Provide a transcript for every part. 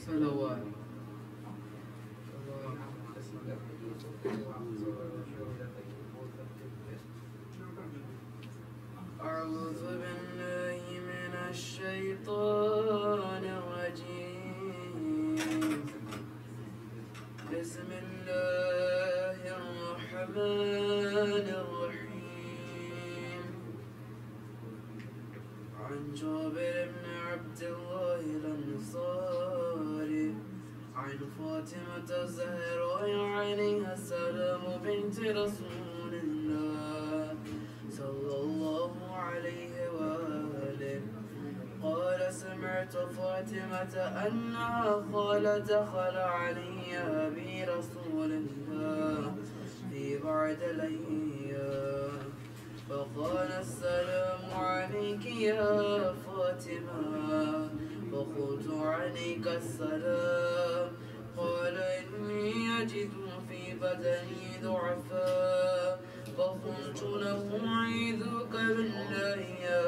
صلوات. أعوذ بالله من الشيطان الرجيم. بسم الله الرحمن الرحيم. عن جابر بن عبد الله الأنصاري عن فاطمة الزهراء عليها السلام بنت رسول الله صلى الله عليه وآله قال سمعت فاطمة أنها قال دخل علي أبي رسول الله في بعض الأيام فقال السلام عليك يا فاطمة فقلت عليك السلام قال إني أجد في بدني ضعفا فقلت له أعيذك بالله يا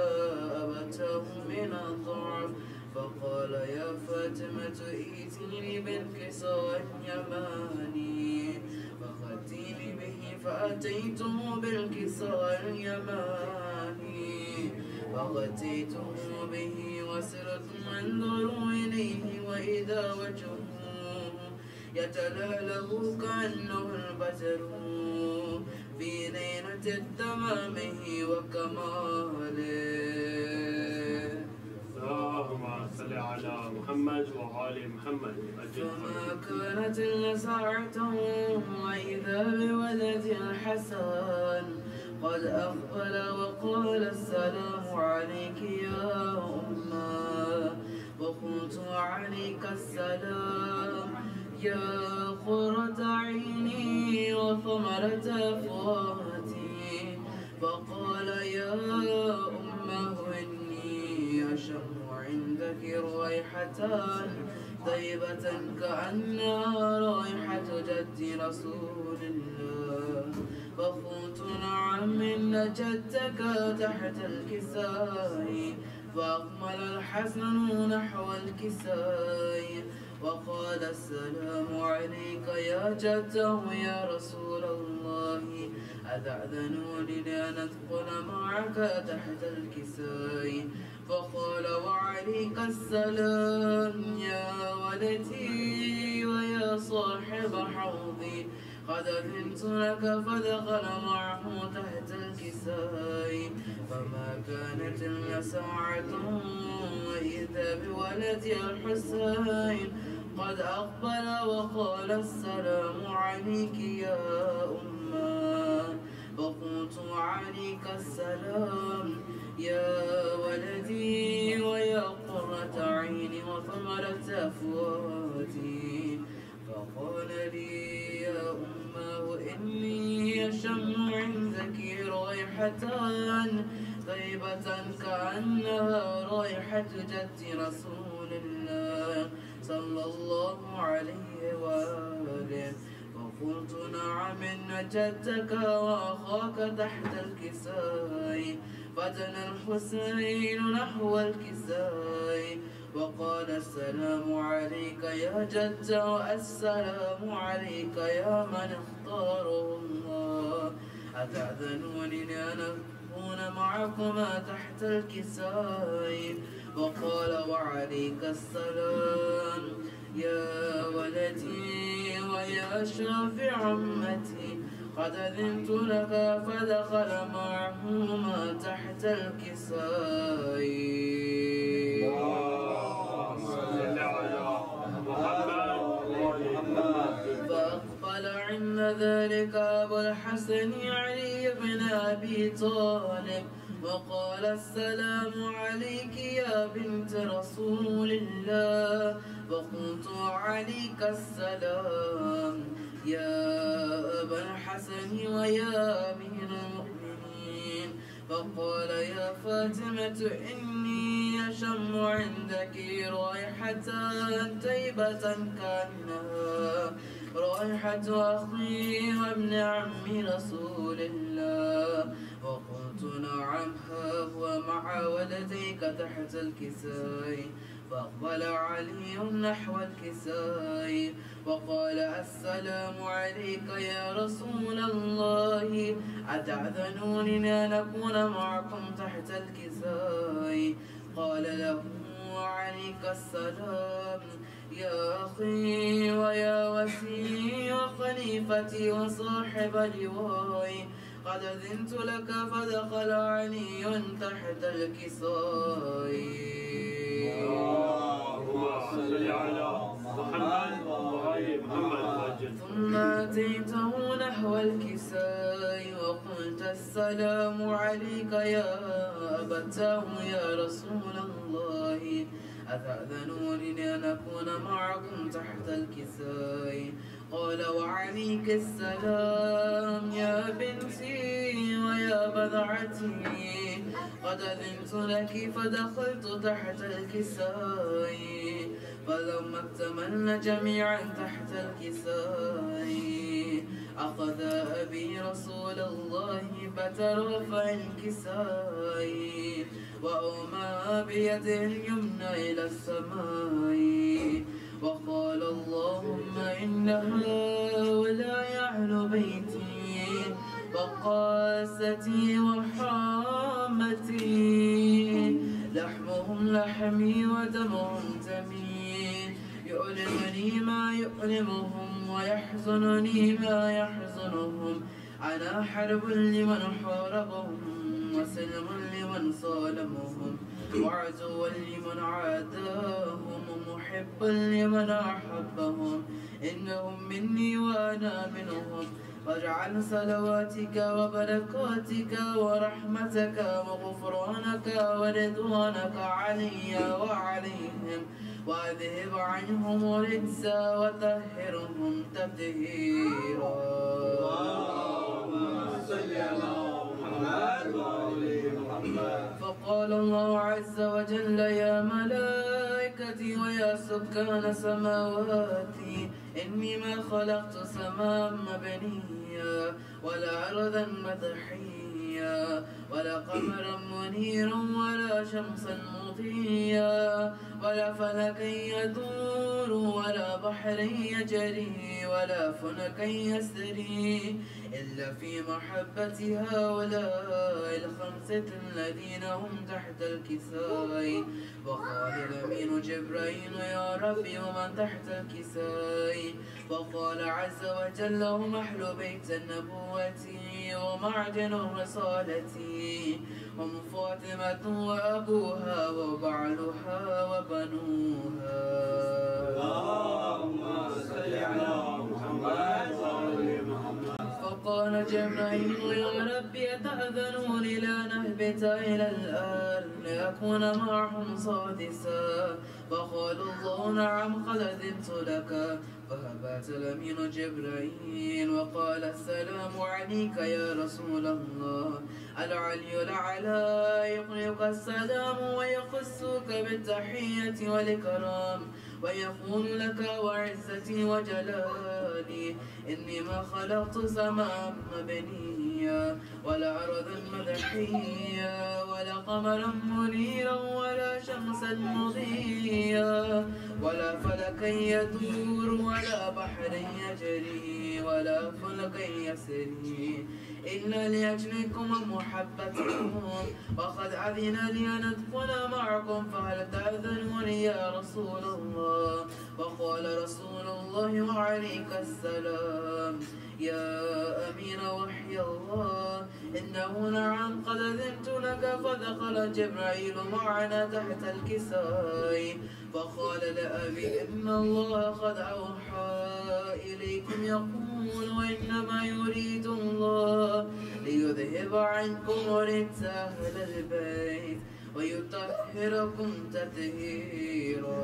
أبتاه من الضعف فقال يا فاطمة ائتيني بالكساء اليماني فأتيني به فأتيته بالكساء اليماني فأتيته به وسرت أنظر إليه وإذا وجهه يتلألأ كأنه البدر في ليلة تمامه وكماله. اللهم صل على محمد وآل محمد. فما كانت إلا ساعته وإذا بولد الحسن قد أقبل وقال السلام عليك يا أمه وقلت عليك السلام يا قرة عيني وثمرة فؤادي فقال يا أمه إني أشم عندك رائحتان طيبة كأنها رائحة جد رسول الله فقلت نعم إن جدك تحت الكساء فأقبل الحسن نحو الكساء وقال السلام عليك يا جده يا رسول الله أتأذنني لأن أدخل معك تحت الكساء فقال وعليك السلام يا ولدي ويا صاحب حوضي قد أذنت لك فدخل معه تحت الكساء فما كانت إلا ساعة وإذا بولدي الحسين قد أقبل وقال السلام عليك يا أمه فقلت عليك السلام يا ولدي ويا قرة عيني وثمرة أفواتي فقال لي يا أمه إني أشم عندك رائحتان طيبة كأنها رائحة جد رسول الله صلى الله عليه وآله فقلت نعم إن جدك وأخاك تحت الكساء فدنا الحسين نحو الكساء وقال السلام عليك يا جد والسلام عليك يا من اختاره الله أتأذنونني أن أكون معكما تحت الكساء وقال وعليك السلام يا ولدي ويا شافع أمتي قد أذنت لك فدخل معهما تحت الكساء فأقبل عند ذلك أبو الحسن علي بن أبي طالب وقال السلام عليك يا بنت رسول الله فقلت عليك السلام يا أبا الحسن ويا أمير المؤمنين فقال يا فاطمة إني أشم عندك رائحة طيبة كأنها رائحة أخي وابن عم رسول الله وقلت نعم ها هو مع ولديك تحت الكساء فأقبل علي نحو الكساء وقال السلام عليك يا رسول الله أتأذنونني أن أكون معكم تحت الكساء قال له وعليك السلام يا أخي ويا وسيلي وخليفتي وصاحب لواي قد أذنت لك فدخل علي تحت الكساء اللهم صل على محمد وآل محمد ثم أتيته نحو الكساء وقلت السلام عليك يا أبتاه يا رسول الله أتأذنونني أن أكون معكم تحت الكساء قال وعليك السلام يا بنتي ويا بضعتي قد أذنت لك فدخلت تحت الكساء فلما اكتملنا جميعا تحت الكساء أخذ أبي رسول الله بترف الكساء وأومى بيده اليمنى إلى السماء وقال اللهم إن هؤلاء أهل بيتي وقاستي وحامتي لحمهم لحمي ودمهم دمي يؤلمني ما يؤلمهم ويحزنني ما يحزنهم أنا حرب لمن حاربهم وسلم لمن صالمهم وعدو لمن عاداهم ومحب لمن أحبهم إنهم مني وأنا منهم واجعل صلواتك وبركاتك ورحمتك وغفرانك ورضوانك علي وعليهم وأذهب عنهم الرجس وطهرهم تطهيرا اللهم صل على محمد وآل محمد فقال الله عز وجل يا ملائكتي ويا سكان سماواتي إني ما خلقت سماء مبنيا ولا أرضا مدحيا ولا قمرا منيرا ولا شمسا مضيا ولا فلكا يدور ولا بحرا يجري ولا فلكا يسري إلا في محبة هؤلاء الخمسة الذين هم تحت الكساء. وقال الأمين جبرائيل يا ربي ومن تحت الكساء؟ وقال عز وجل هم أهل بيت النبوة ومعدن الرسالة، هم فاطمة وأبوها وبعلها وبنوها. اللهم صل على محمد وآل محمد. فقال جبرائيل يا ربي أتأذنون لا نهبط إلى الأرض لأكون معهم سادسا؟ فقال الله نعم قد أذنت لك. فهبت الأمين جبرائيل وقال السلام عليك يا رسول الله. العلي الأعلى يقرئك السلام ويخصك بالتحية والإكرام ويقول لك وعزتي وجلالي إني ما خلقت سماء مبنيا ولا أرضا مدحيا ولا قمرا منيرا ولا شمسا مضيا ولا فلكا يدور ولا بحرا يجري ولا فلكا يسري إلا لأجلكم ومحبتكم وقد أذن لي أن أدخل معكم فهل تأذنون يا رسول الله؟ وقال رسول الله وعليك السلام يا أمين وحي الله إنه نعم قد أذنت لك. فدخل جبرائيل معنا تحت الكساء فقال لأبي إن الله قد أوحى إليكم يقول وإنما يريد الله ليذهب عنكم رجس أهل البيت ويطهركم تطهيرا.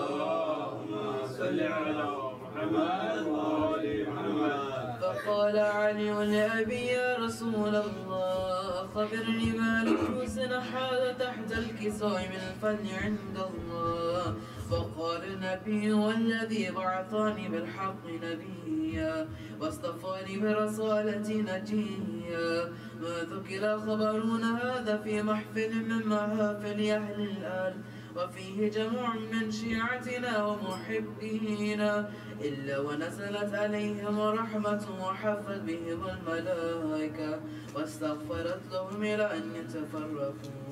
اللهم صل على محمد وآل محمد. فقال علي لأبي يا رسول الله خبرني ما لحسن حال تحت الكساء من الفن عند الله. فقال النبي والذي بعثني بالحق نبيا واصطفاني برسالة نجيا ما ذكر خبرون هذا في محفل من محافل أهل الأرض وفيه جمع من شيعتنا ومحبينا إلا ونزلت عليهم رحمة وحفت بهم الملائكة واستغفرت لهم إلى أن يتفرقوا.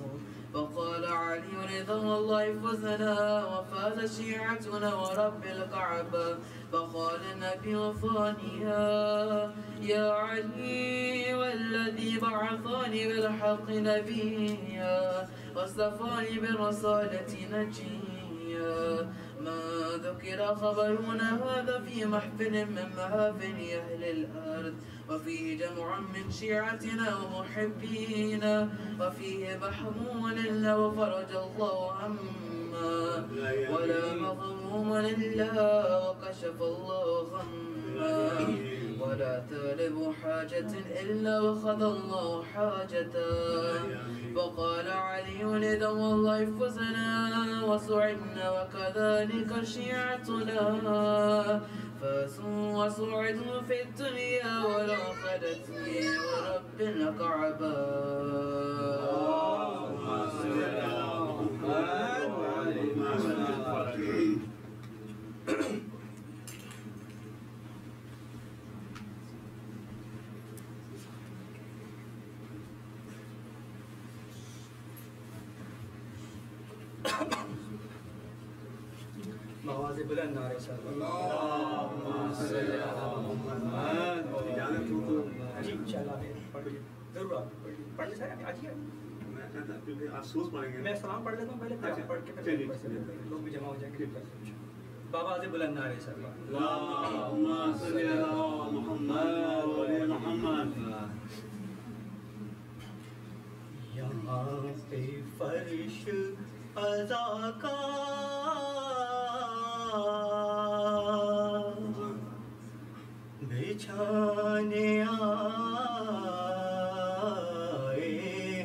فقال علي رضا الله فزنا وفاز شيعتنا ورب الكعبة. فقال النبي ثانيا يا علي والذي بعثني بالحق نبيا واصطفاني بالرسالة نجيا ما ذكر خبرنا هذا في محفل من محافل أهل الأرض وفيه جمع من شيعتنا ومحبينا وفيه محمول إلا وفرج الله عما ولا مغموم إلا وكشف الله غما ولا طالب حاجة إلا وخذ الله حاجته. وقال علي لذا والله فزنا وسعدنا وكذلك شيعتنا فازوا وسعدوا في الدنيا والآخرة ورب الكعبة. اللهم صل على محمد وآل محمد. मवाज़े बुलंद नारे सर। اللهم صل على محمد जी इंशाल्लाह पढ़िए जरूर आप पढ़िए सर आज ही क्योंकि आज सोच पढ़ेंगे। मैं सलाम पढ़ लेता हूँ पहले फिर आप पढ़ के फिर लोग भी जमा हो जाएंगे। बाबा से बुलंद नारे सर। اللهم صل على محمد وآل محمد. यहाँ पे फर्श अज़ा का बिछाने आए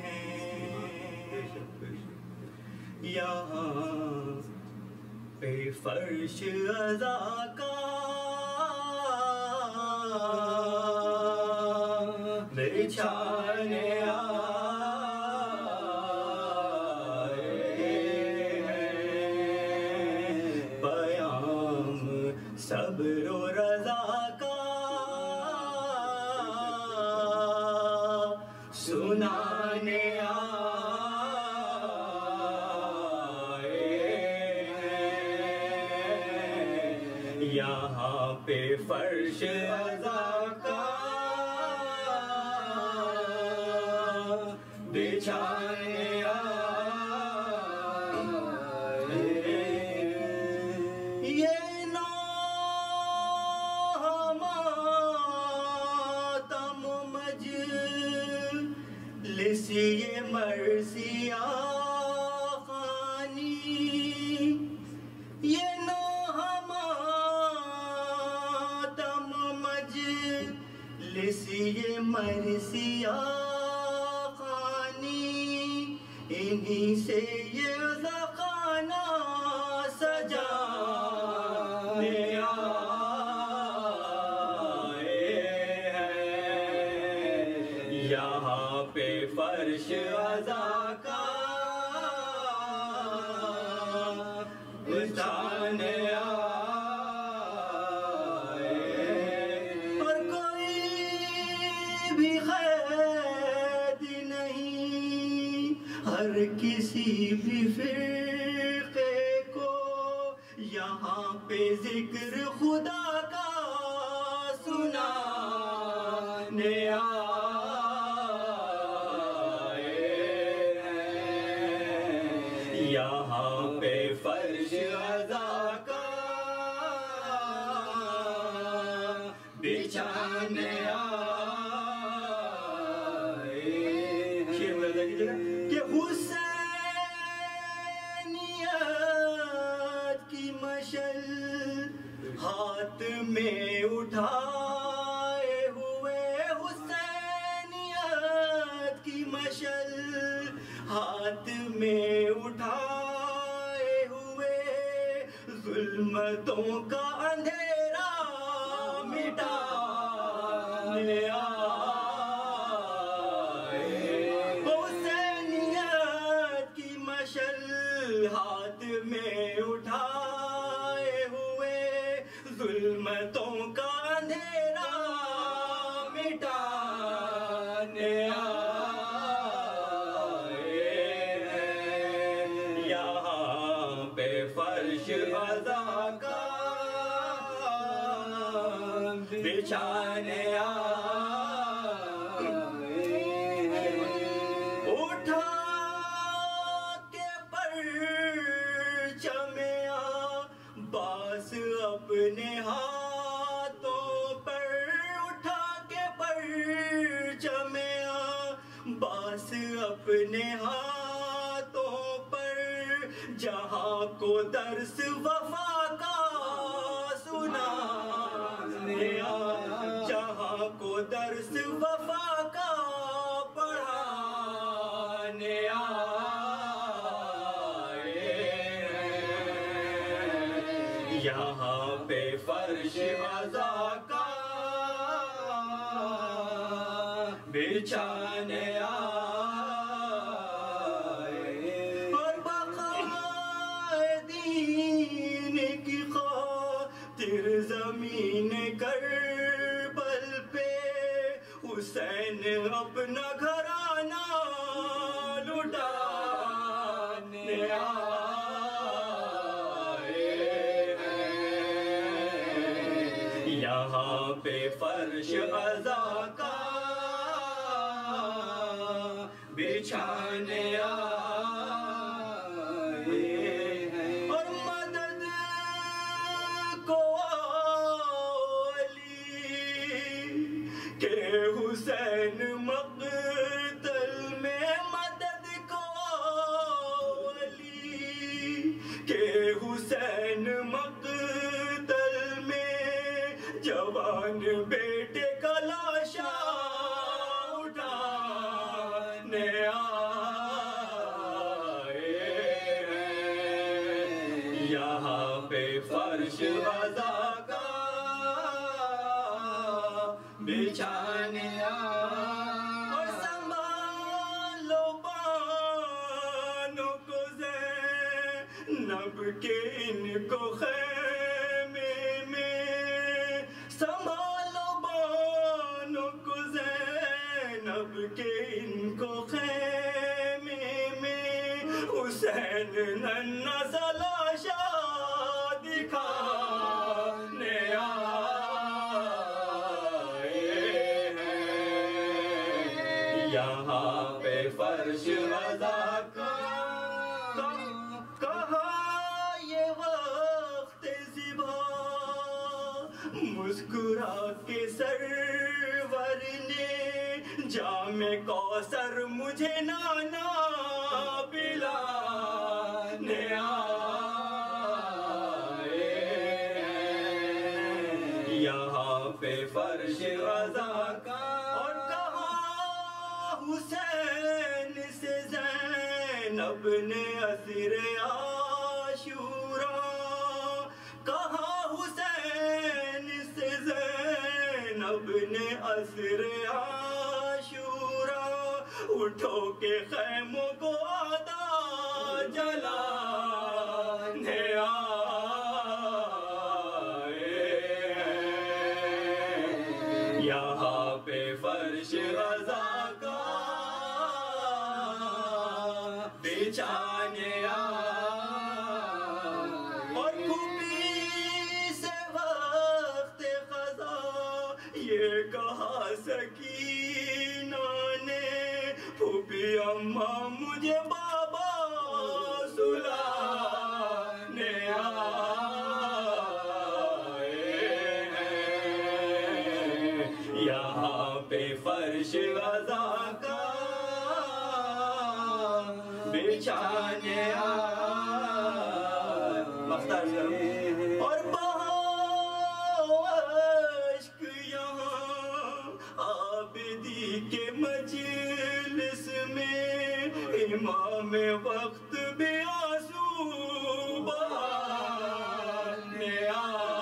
हैं यहाँ पे फर्श अज़ा का बिछाने सब्र रज़ा का یہاں پہ فرش عزا کا بچھانے آئے، یہ نوح ماتم مجلس یہ مرثیہ خوانی، یہ نوح ماتم مجلس یہ مرثیہ انہی سے یہ عزاخانہ سجانے آئے ہیں، یہاں پہ فرش عزا کا بچھانے آئے، اور کوئی بھی قید نہیں ہر کسی بھی فرقے کو، یہاں پہ ذکر خدا کا سنانے آئے ہیں، یہاں پہ فرش عزا کا بچھانے آئے، کہ حسینیت کی مشل ہاتھ میں اٹھائے ہوئے، حسینیت کی مشل ہاتھ میں اٹھائے ہوئے، ظلمتوں کا اندھیرا مٹانے ہاتھ میں اٹھائے ہوئے، ظلمتوں کا اندھیرا مٹانے آئے ہیں، یہاں پہ فرش عزا کا بچھانے آئے ہیں، اٹھا باس اپنے ہاتھوں پر، اٹھا کے پرچم باس اپنے ہاتھوں پر، جہاں کو درس وفا کا سنانے آئے، جہاں کو درس وفا کا پڑھانے یہاں پہ فرش عزا کا بچھانے آئے، اور بقائے دین کی خاطر زمین کربل پہ حسین اپنا گھرانہ لٹانے یہاں پہ فرش عزا کا بچھانے آئے ہیں، اور مدد کو علی کہ حسین مقتل میں، مدد کو علی کہ حسین مقتل میں، جوان بیٹے کا لاشا اٹھانے آئے ہیں، یہاں پہ فرش عزا کا بچھانے آئے، اور سنبھالو بانوں کو زینب کے ان کو خیمے میں، سنبھالو بانوں کو زینب کے ان کو خیمے میں، حسین ننھا سا لاشا دکھانے مسکرا کے سرور نے جام کوثر مجھے نانا پلانے آئے یہاں پہ فرش رضا کا اور کہا حسین سے زینب نے اسیر عاشورا کہا حسین سے زینب نے اسیر عاشورا اٹھو کے خیموں کو آدھا جلانے آئے یہاں پہ فرش رضا کا بچھانے اور پھوپھی سے وقت خزاں یہ کہا سکینہ نے پھوپھی اماں مجھے بابا سلانے آئے یہاں پہ فرش رضا کا بچھانے اور عشق یہاں عابدی کے مجلس میں امام وقت بھی آنسو بہانے آئے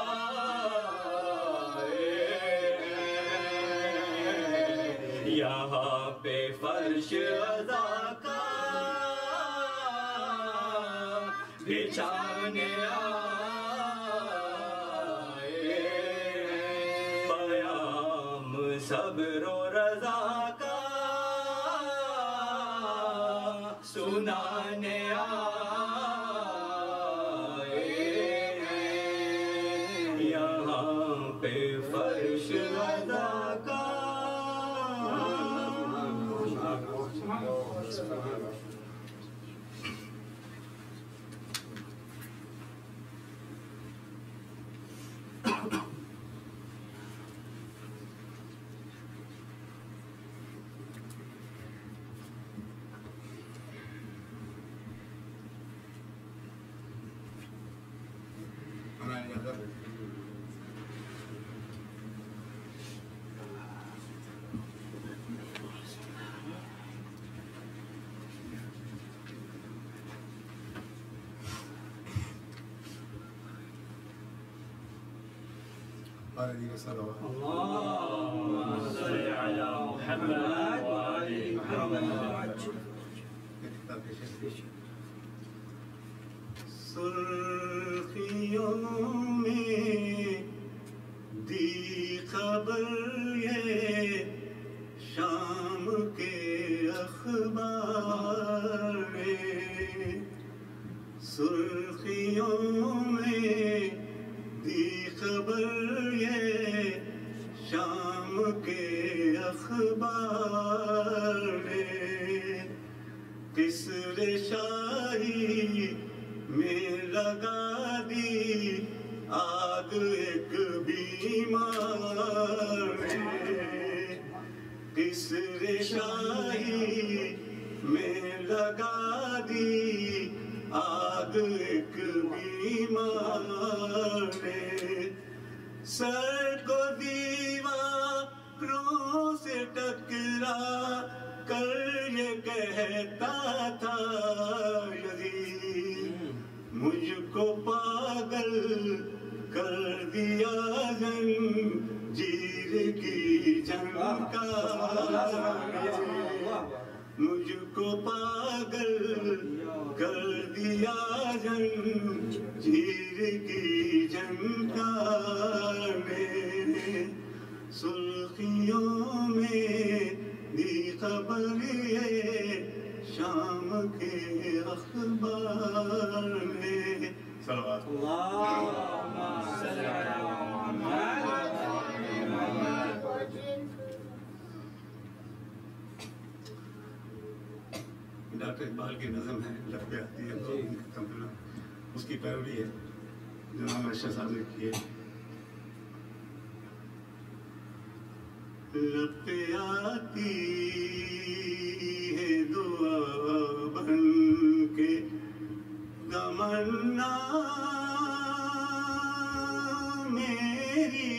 یہاں پہ فرش رضا کا بچھانے آئے پیام صبر و رضا کا سنانے آئے یہاں پہ فرش رضا کا اللهم صل على محمد وآل محمد سرخیوں میں دی خبر یہ شام کے اخبار سرخیوں میں دی خبر یہ شام کے اخبار قصر شاہی میں لگا دی آگ ایک بیمار قصر شاہی میں لگا دی آگ ایک بیمار سر کو دیواروں سے ٹکرا کر یہ کہتا تھا یزید مجھ کو پاگل کر دیا زنجیر کی جنگ کا مجھ کو پاگل کر دیا زنجیر کی جنگ کا میرے سرخیوں میں دی خبر شام کے اخبار میں صلوات اللہم صل علی محمد ڈاکٹر اقبال کی نظم ہے لب پہ آتی ہے اس کی پیروی ہے جو نام اشرف صاحب نے کی ہے لب پہ آتی ہے دعا بن کے تمنا میری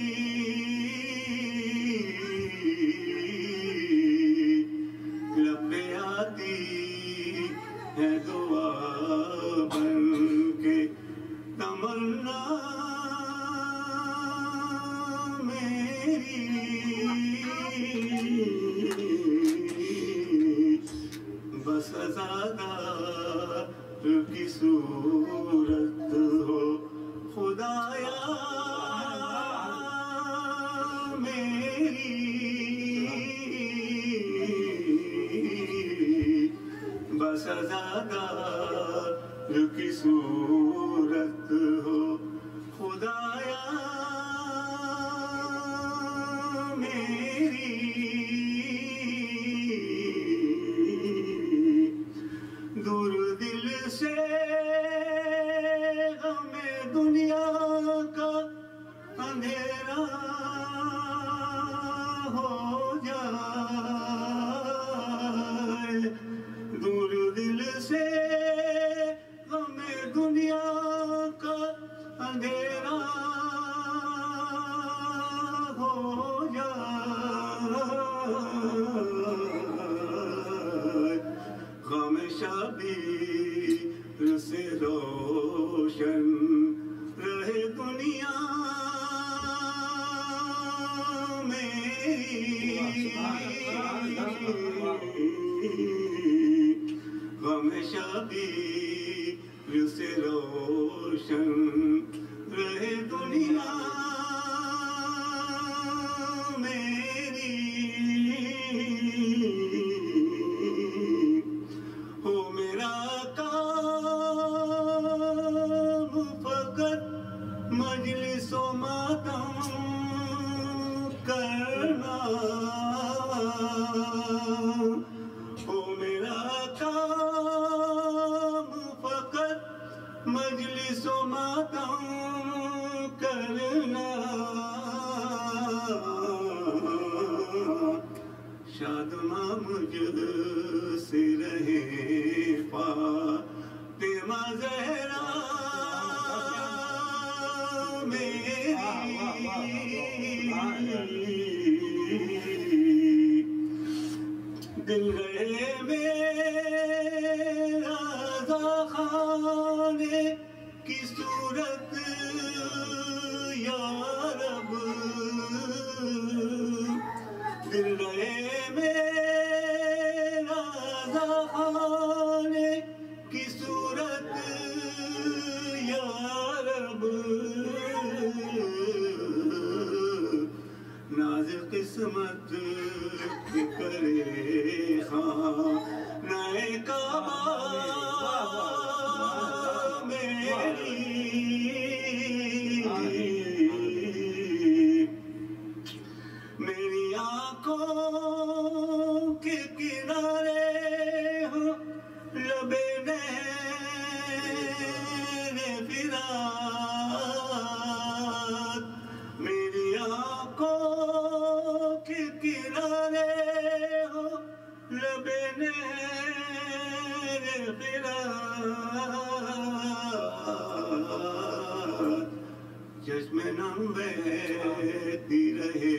لب پہ آتی ہے دعا بن کے تمنا بس زیادہ کی صورت ہو خدایا میری بس زیادہ کی صورت ہو خدایا دور دل سے غم دنیا کا اندھیرا ہو جائے دور دل سے غم دنیا کا اندھیرا ہو جائے غم شبیر سے روشن رہے دنیا میری غم شبیر سے روشن رہے دنیا میری ہو میرا کام فقط مجلس و ماتم کرنا ہو میرا کام فقط مجلس و ماتم کرنا شادماں مجھ سے رہے فاطمہ زہرا میری دل گئے میرا رضا خانے کی صورت یا رب دل گئے میرا رضا خانے کی صورت یا رب ناز قسمت کرے خاں نئے کعبہ میری میری آنکھوں کے کنارے ہوں لبے نہر فرات میری آنکھوں کے کنارے ہوں لبے نہر فرات چشم نم بہتی رہے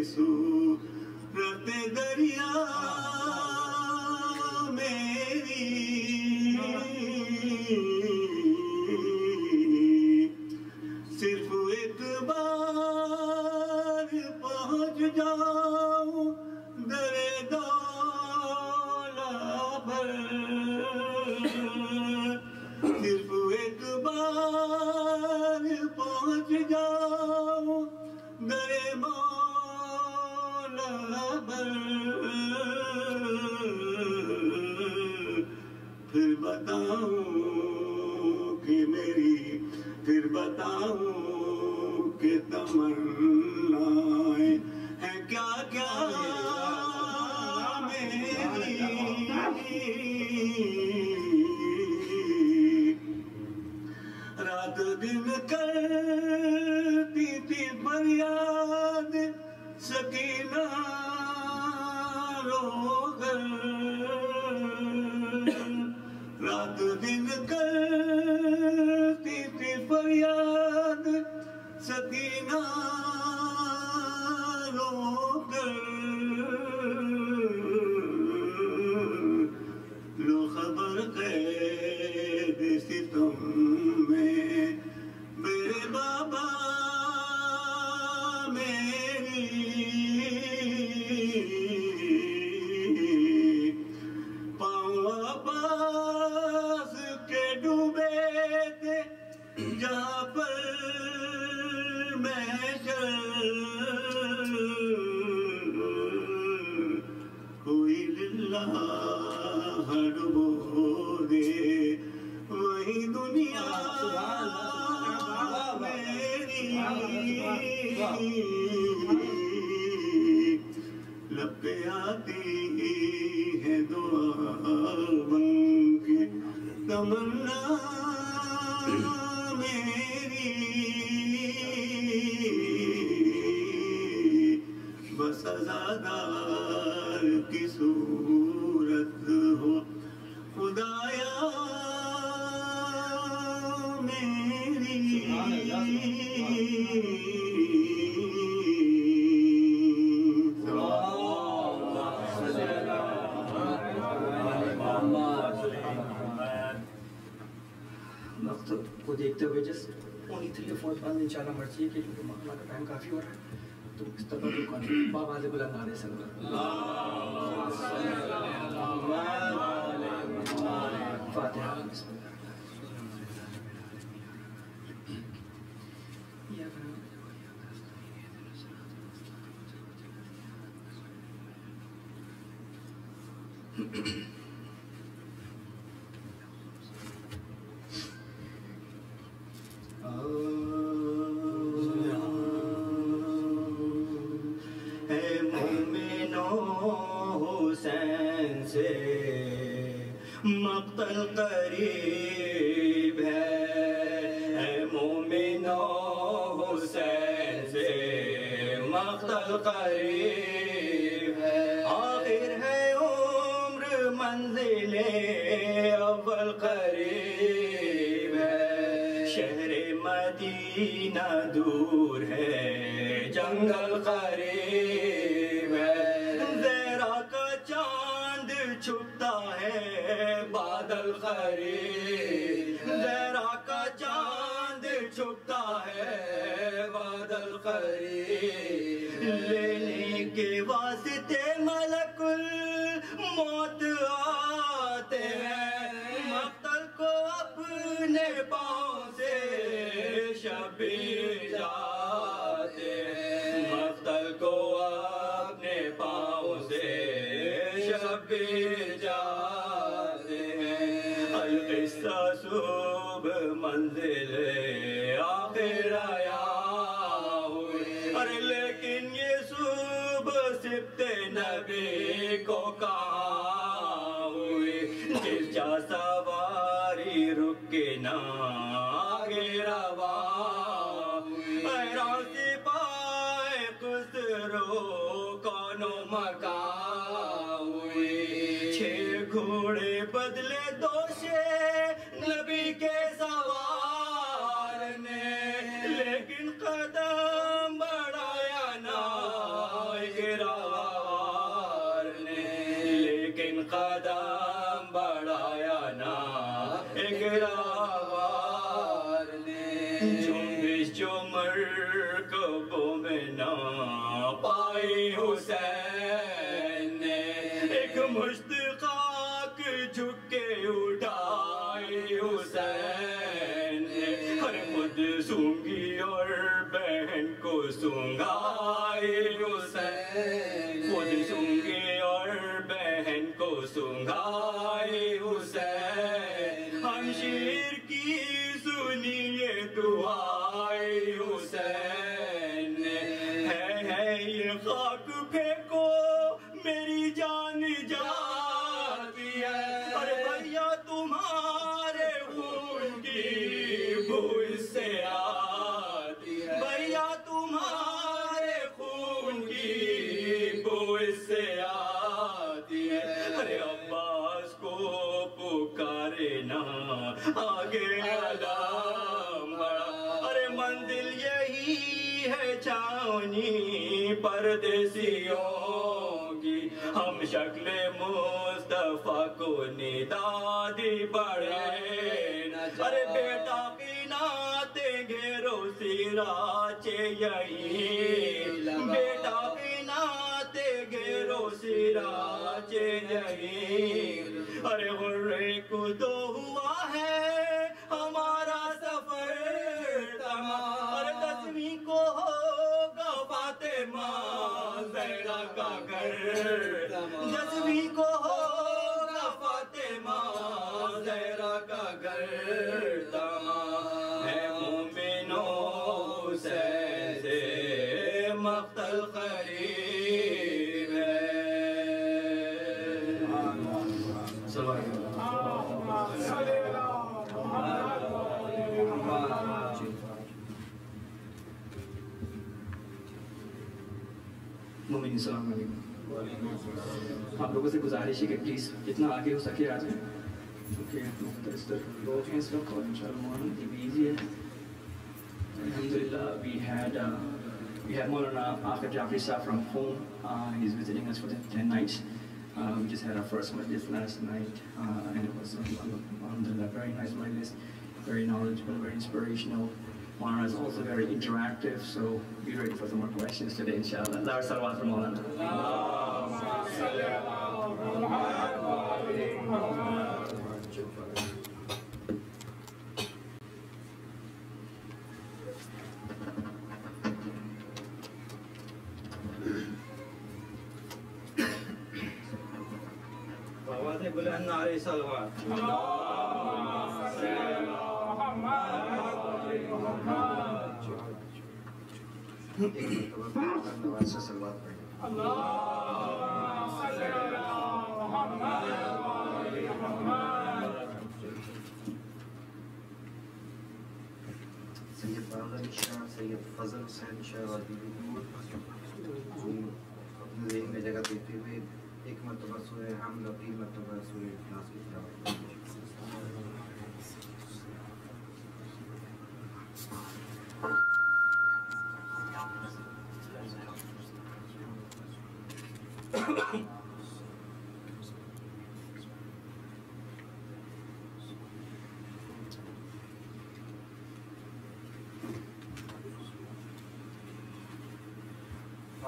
صورت دریا میری صرف ایک بار پہنچ جاؤں در دولا پر صرف ایک بار پہنچ جاؤں در مولا پر پھر بتاؤں کہ میری پھر بتاؤں کہ تمنائیں ہیں کیا کیا میری رات دن کرتی تھی فریاد سکینہ رو کر رات دن کرتی تھی فریاد سکینہ رو کر لو خبر قید ستم میں میرے بابا میری پاؤں عباس کے ڈوبے تھے جہاں پر میں کوئی للہ ڈبو دے وہی دنیا میری لب پہ آتی ہے دعا بن کے تمنا میری بس عزادار کی صورت ہو خدایا میری وقت کو دیکھتے ہوئے جس اونلی 3 or 4 بند انشاءاللہ مرضی ہے کہ محمد کا ٹائم کافی ہو رہا ہے تو اس طرح بابا سے بلند آنے سے فاتحہ بسم اللہ حسین سے مقتل قریب ہے اے مومنو حسین سے مقتل قریب ہے آخر ہے عمر منزل اول قریب ہے شہر مدینہ دور ہے جنگل قریب ہے زہرا کا چاند چھپتا ہے بادل قریب زہرا کا چاند چھپتا ہے بادل قریب لینے کے واسطے ملک الموت آتے ہیں مقتل کو اپنے پاؤں سے شبیر جاتے ہیں مقتل کو اپنے پاؤں سے شبیر جاتے ہیں القصہ صبح منزل آخر آیا ہوئی ارے لیکن یہ صبح سبت نبی کو کہاں ہوئی جس جا سواری رک کے نہ آگے روا حیران سپاہ خسرو کون و مکان ہوئی 6 گھوڑے بدلے دوشے نبی کے سوار نے لیکن قدم بڑھایا نہ گراوار نے لیکن قدم بڑھایا نہ گراوار نے جنبش جو مرکبوں میں نہ پائی حسین نے ایک مشت خاک جھک کے اٹھائی حسین نے ہر خود سونگی اور بہن کو سونگائی حسین خود سونگی اور بہن کو سونگائی حسین ہم شیر کی سنیے دعائی حسین ہے یہ خاک پھینکو میری جان جاتی ہے ارے بھیا تمہارے خون کی بو اس سے آتی ہے بھیا تمہارے خون کی آگے علام بڑا ارے منزل یہی ہے چھاونی پردیسیوں کی ہم شکل مصطفیٰ کو ندادی بڑھے ارے بیٹا کی نعت گھیرو سراچے یہی بیٹا کی نعت گھیرو سراچے یہی ارے غرے کو تو ہوا ہے ہمارا سفر تمام ارے 10ویں کو ہوگا فاطمہ زہرا کا گھر 10ویں کو ہوگا فاطمہ زہرا کا گھر تمام ہے مومنوں سے مقتل قریب ہے مومن السلام علیکم. آپ لوگوں سے گزارش ہے کہ پلیز جتنا آگے ہو سکے آ جائیں کیونکہ لوگ ہیں اس وقت اور ان شاء اللہ مولانا کی بھی ایزی ہے. Alhamdulillah, we had Maulana Aqib Jafary Sahib from home. He's visiting us for the 10 nights. We just had our first majlis last night, and it was alhamdulillah, very nice majlis, very knowledgeable, very inspirational. Maulana is also very interactive, so be ready for some more questions today, inshallah. Our salawat for Maulana. آواز بلند نعرہ صلوات سید باغر شاہ سید فضل حسین شاہ اپنے ذہن میں جگہ دیتے ہوئے ایک مرتبہ سورہ حمد اور 3 مرتبہ سورہ اخلاص کی تلاوت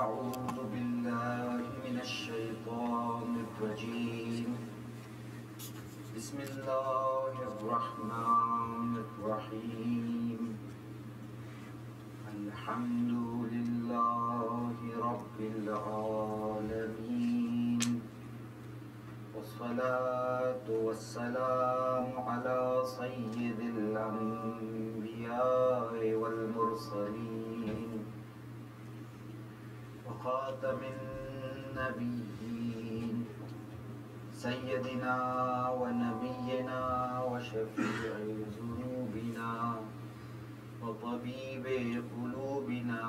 أعوذ بالله من الشيطان الرجيم بسم الله الرحمن الرحيم الحمد لله رب العالمين والصلاة والسلام على سيد الأنبياء والمرسلين وخاتم النبيين سيدنا ونبينا وشفيع ذنوبنا وطبيب قلوبنا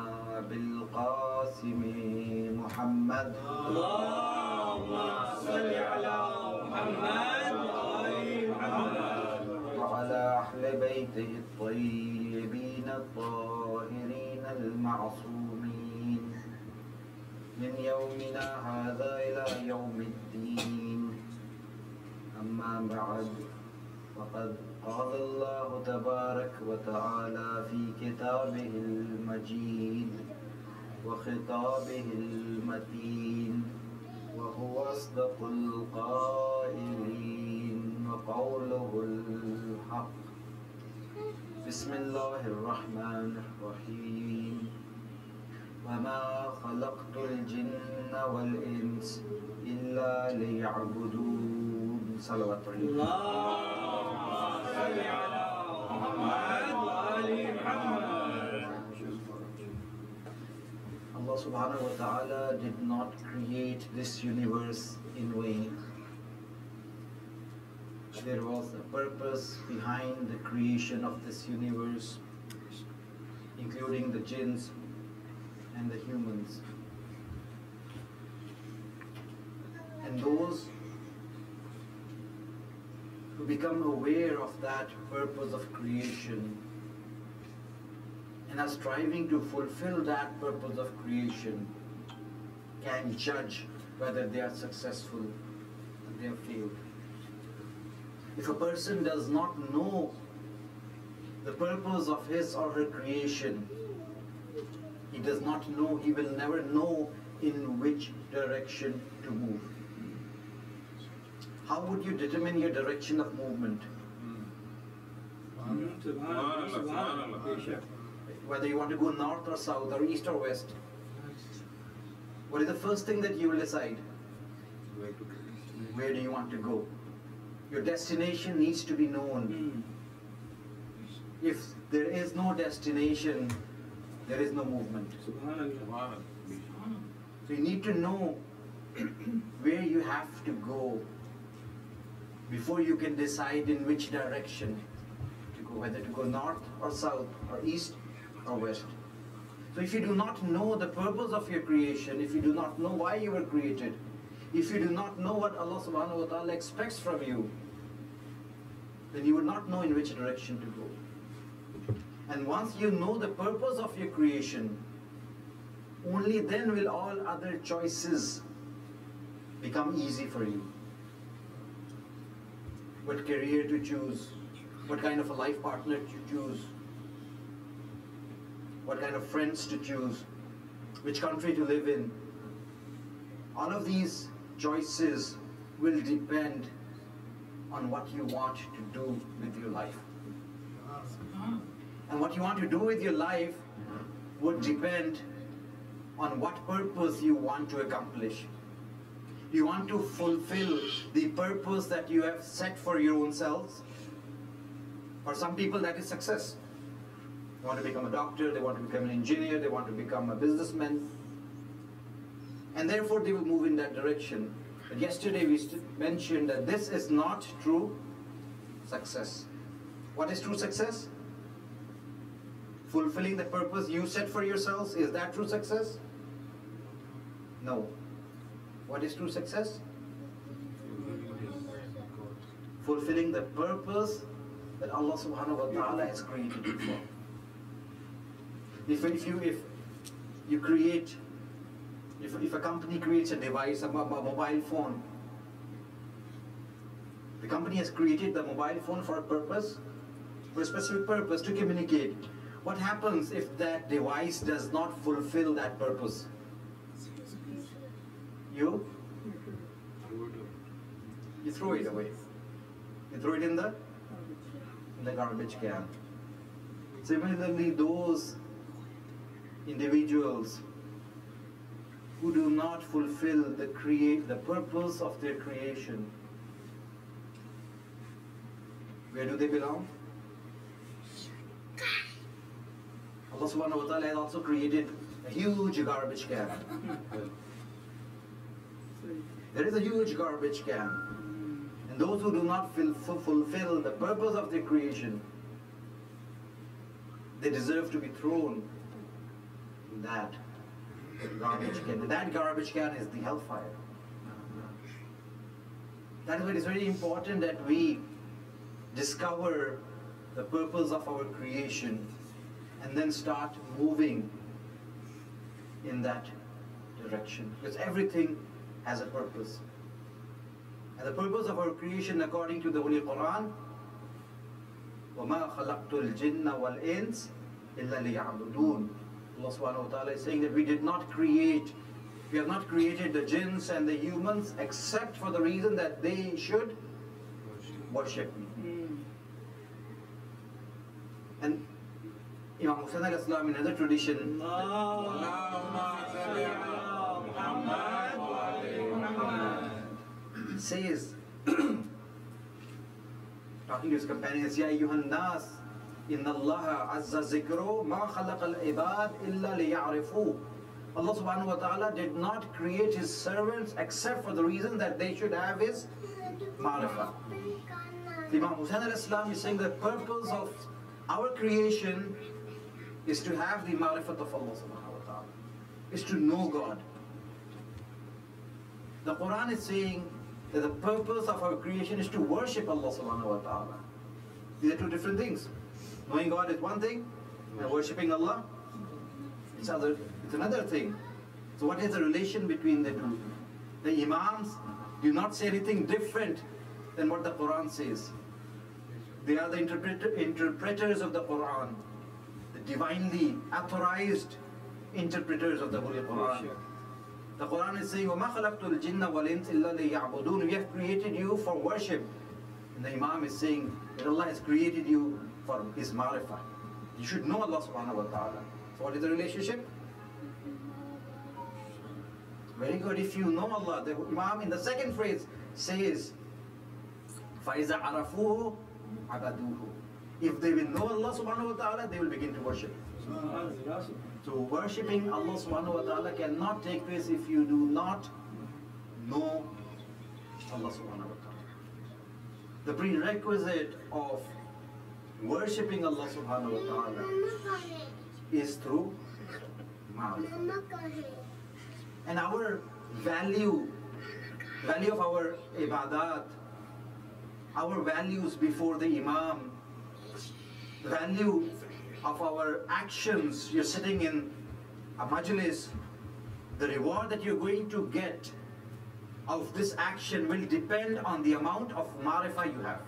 بالقاسم محمد اللهم صل على محمد وعلى أهل بيته الطيبين الطاهرين المعصومين من يومنا هذا إلى يوم الدين. أما بعد فقد قال الله تبارك وتعالى في كتابه المجيد وخطابه المتين وهو أصدق القائلين وقوله الحق. بسم الله الرحمن الرحيم وما خلقت الجن والإنس إلا ليعبدون. صلوات الله. صل على محمد وآل محمد. Allah subhanahu wa ta'ala did not create this universe in vain. There was a purpose behind the creation of this universe, including the jinns and the humans. And those who become aware of that purpose of creation and are striving to fulfill that purpose of creation can judge whether they are successful or they have failed. If a person does not know the purpose of his or her creation, he does not know, he will never know in which direction to move. How would you determine your direction of movement? Whether you want to go north or south or east or west. What is the first thing that you will decide? Where do you want to go? Your destination needs to be known. If there is no destination, there is no movement. So you need to know where you have to go before you can decide in which direction to go, whether to go north or south or east or west. So if you do not know the purpose of your creation, if you do not know why you were created, if you do not know what Allah subhanahu wa ta'ala expects from you, then you would not know in which direction to go. And once you know the purpose of your creation, only then will all other choices become easy for you. What career to choose, what kind of a life partner to choose, what kind of friends to choose, which country to live in. All of these choices will depend on what you want to do with your life. And what you want to do with your life would depend on what purpose you want to accomplish. You want to fulfill the purpose that you have set for your own selves. For some people that is success. They want to become a doctor, they want to become an engineer, they want to become a businessman. And therefore they will move in that direction. But yesterday we mentioned that this is not true success. What is true success? Fulfilling the purpose you set for yourselves, is that true success? No. What is true success? Fulfilling the purpose that Allah subhanahu wa ta'ala has created you for. If a company creates a device, a mobile phone, the company has created the mobile phone for a purpose, for a specific purpose, to communicate. What happens if that device does not fulfill that purpose? You throw it away. You throw it in the garbage can. Similarly, those individuals who do not fulfill the purpose of their creation, where do they belong? Allah subhanahu wa ta'ala has also created a huge garbage can. There is a huge garbage can. And those who do not fulfill the purpose of their creation, they deserve to be thrown in that garbage can. That garbage can is the hellfire. That is why it is very important that we discover the purpose of our creation and then start moving in that direction. Because everything has a purpose. And the purpose of our creation, according to the Holy Quran, وَمَا خَلَقْتُ الْجِنَّ وَالْإِنسِ إِلَّا لِيَعْبُدُونَ. Allah subhanahu wa ta'ala is saying that we have not created the jinns and the humans except for the reason that they should worship me. And Imam Hussain al-Islam in another tradition says, talking to his companions, Ya ayyuhan nas, inna Allah azza zikru ma khalaqa al-ibad illa liya'rifu. Allah subhanahu wa ta'ala did not create his servants except for the reason that they should have his ma'rifah. Imam Hussain al-Islam is saying the purpose of our creation is to have the ma'rifat of Allah subhanahu wa ta'ala, is to know God. The Quran is saying that the purpose of our creation is to worship Allah subhanahu wa ta'ala. These are two different things. Knowing God is one thing, and worshipping Allah, it's another thing. So what is the relation between the two? The Imams do not say anything different than what the Quran says. They are the interpreters of the Quran, the divinely authorized interpreters of the Holy Quran. The Quran is saying, وَمَا خَلَقْتُ الْجِنَّ وَالْإِنسَ إِلَّا لِيَعْبُدُونَ. We have created you for worship. And the Imam is saying that Allah has created you for His ma'rifah. You should know Allah subhanahu wa ta'ala. So what is the relationship? Very good. If you know Allah, the Imam in the second phrase says, فَإِذَا عَرَفُوهُ عَبَدُوهُ. If they will know Allah subhanahu wa ta'ala, they will begin to worship. So worshipping Allah subhanahu wa ta'ala cannot take place if you do not know Allah subhanahu wa ta'ala. The prerequisite of worshipping Allah subhanahu wa ta'ala is through ma'rifah. And our value of our ibadat, our values before the Imam, value of our actions, you're sitting in a majlis, the reward that you're going to get of this action will depend on the amount of ma'rifah you have.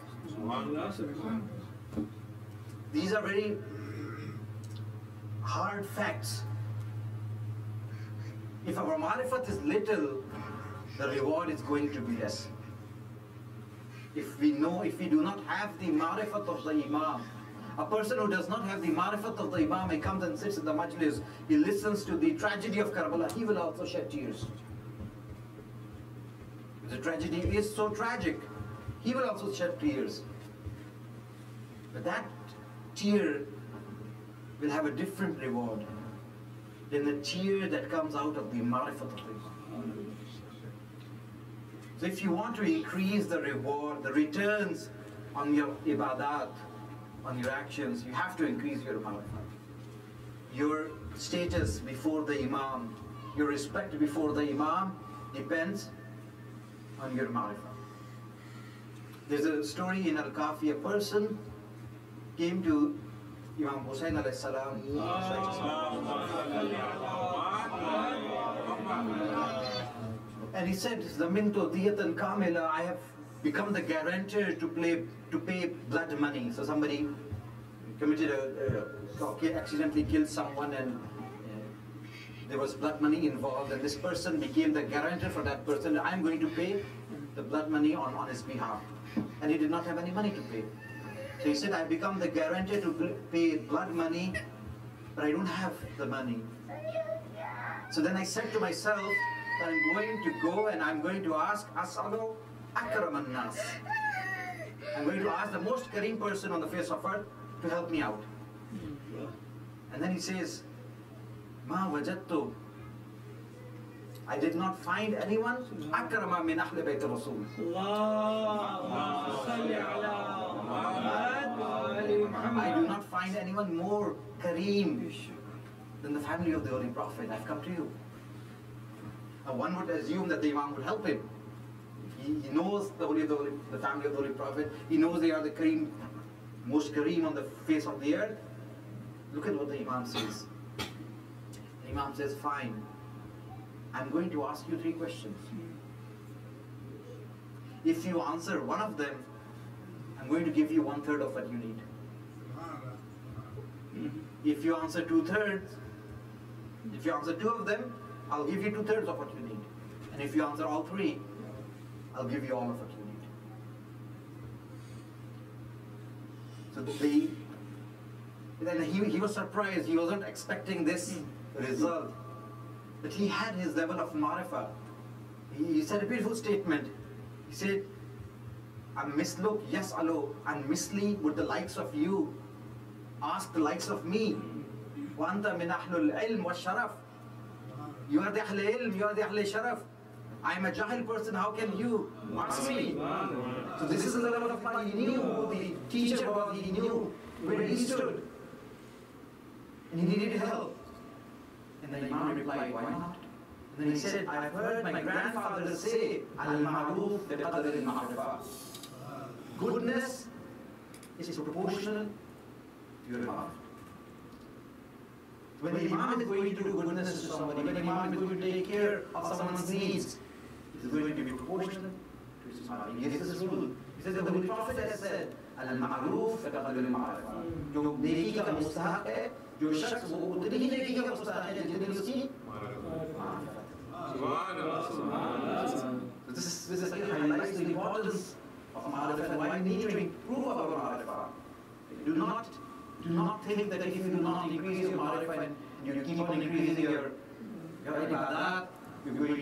These are very hard facts. If our ma'rifat is little, the reward is going to be less. If we do not have the ma'rifat of the Imam, a person who does not have the ma'rifat of the Imam, he comes and sits in the majlis, he listens to the tragedy of Karbala, he will also shed tears. The tragedy is so tragic, he will also shed tears. But that tear will have a different reward than the tear that comes out of the ma'rifat of the Imam. So if you want to increase the reward, the returns on your ibadat, on your actions, you have to increase your ma'rifah. Your status before the Imam, your respect before the Imam depends on your ma'rifah. There's a story in Al-Kafi, a person came to Imam Hussain alayhi salam, and he said, Zamintu diyatan kamila, I have become the guarantor to pay blood money. So somebody committed accidentally killed someone, and there was blood money involved, and this person became the guarantor for that person. I'm going to pay the blood money on his behalf. And he did not have any money to pay. So he said, I become the guarantor to pay blood money, but I don't have the money. So then I said to myself that I'm going to go and I'm going to ask As'alu Akraman Nas. I'm going to ask the most Kareem person on the face of earth to help me out. And then he says, Ma wajadtu, I did not find anyone akrama min ahli bayt Rasul. I do not find anyone more Kareem than the family of the Holy Prophet. I've come to you. Now one would assume that the Imam would help him. He knows the family of the Holy Prophet. He knows they are the Kareem, most Kareem on the face of the earth. Look at what the Imam says. The Imam says, fine, I'm going to ask you 3 questions. If you answer one of them, I'm going to give you 1/3 of what you need. If you answer 2/3, if you answer 2 of them, I'll give you 2/3 of what you need. And if you answer all 3, I'll give you all of what you need. So then he was surprised. He wasn't expecting this result. But he had his level of ma'rifah. He said a beautiful statement. He said, Misluk yas'alu, and misli, would the likes of you ask the likes of me? Wa anta min ahlul ilm wa sharaf. You are the ahl ilm, you are the ahl sharaf. I am a jahil person, how can you ask me? So this is the level of ma'rifah. He knew who the teacher was, he knew where he stood. And he needed help. And the Imam replied, why not? And then he said, I've heard my grandfather say, Al-Ma'ruf biqadri al-ma'rifah. Goodness is proportional to your amount. When the Imam is going to do goodness to somebody, when the Imam is going to take care of someone's needs, it is going to be proportional to his amount. He gives this rule. He says that the Holy Prophet has said, Al-Ma'ruf biqadri al-ma'rifah. जो नेकी का मुस्तहक है, जो शख्स वो उतनी ही नेकी का मुस्तहक है जितनी उसकी This again highlights the importance of ma'rifah and why we need to improve our ma'rifah. Do not think that if you do not increase your ma'rifah and you keep on increasing your ibadat, you're doing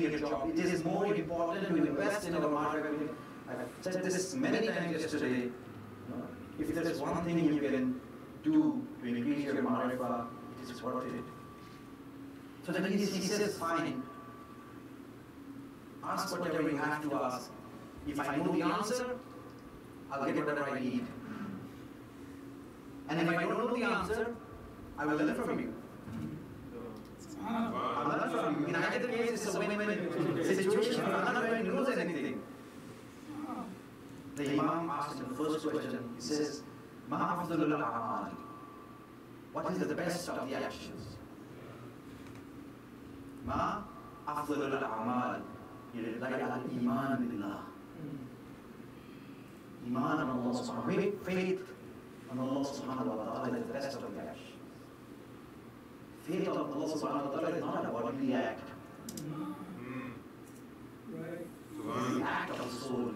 your job. It is more important to invest in our ma'rifah. I've said this many times yesterday. If there is one thing you can do to increase your ma'rifah, it is worth it. So then he says, fine, ask whatever you have to ask. If I know the answer, I'll get whatever I need. And if I don't know the answer, I will learn from you. I'll learn from you. In either case, it's a win-win situation. I'm not going to lose anything. The Imam asked him the first question. He says, Ma afdalul a'mal. What is the best of the actions? Ma afdalul a'mal. He replied, al-iman billah. Iman on Allah subhanahu wa ta'ala. Faith on Allah subhanahu wa ta'ala is the best of the actions. Faith on Allah subhanahu wa ta'ala is not a bodily act. It's the act of the soul.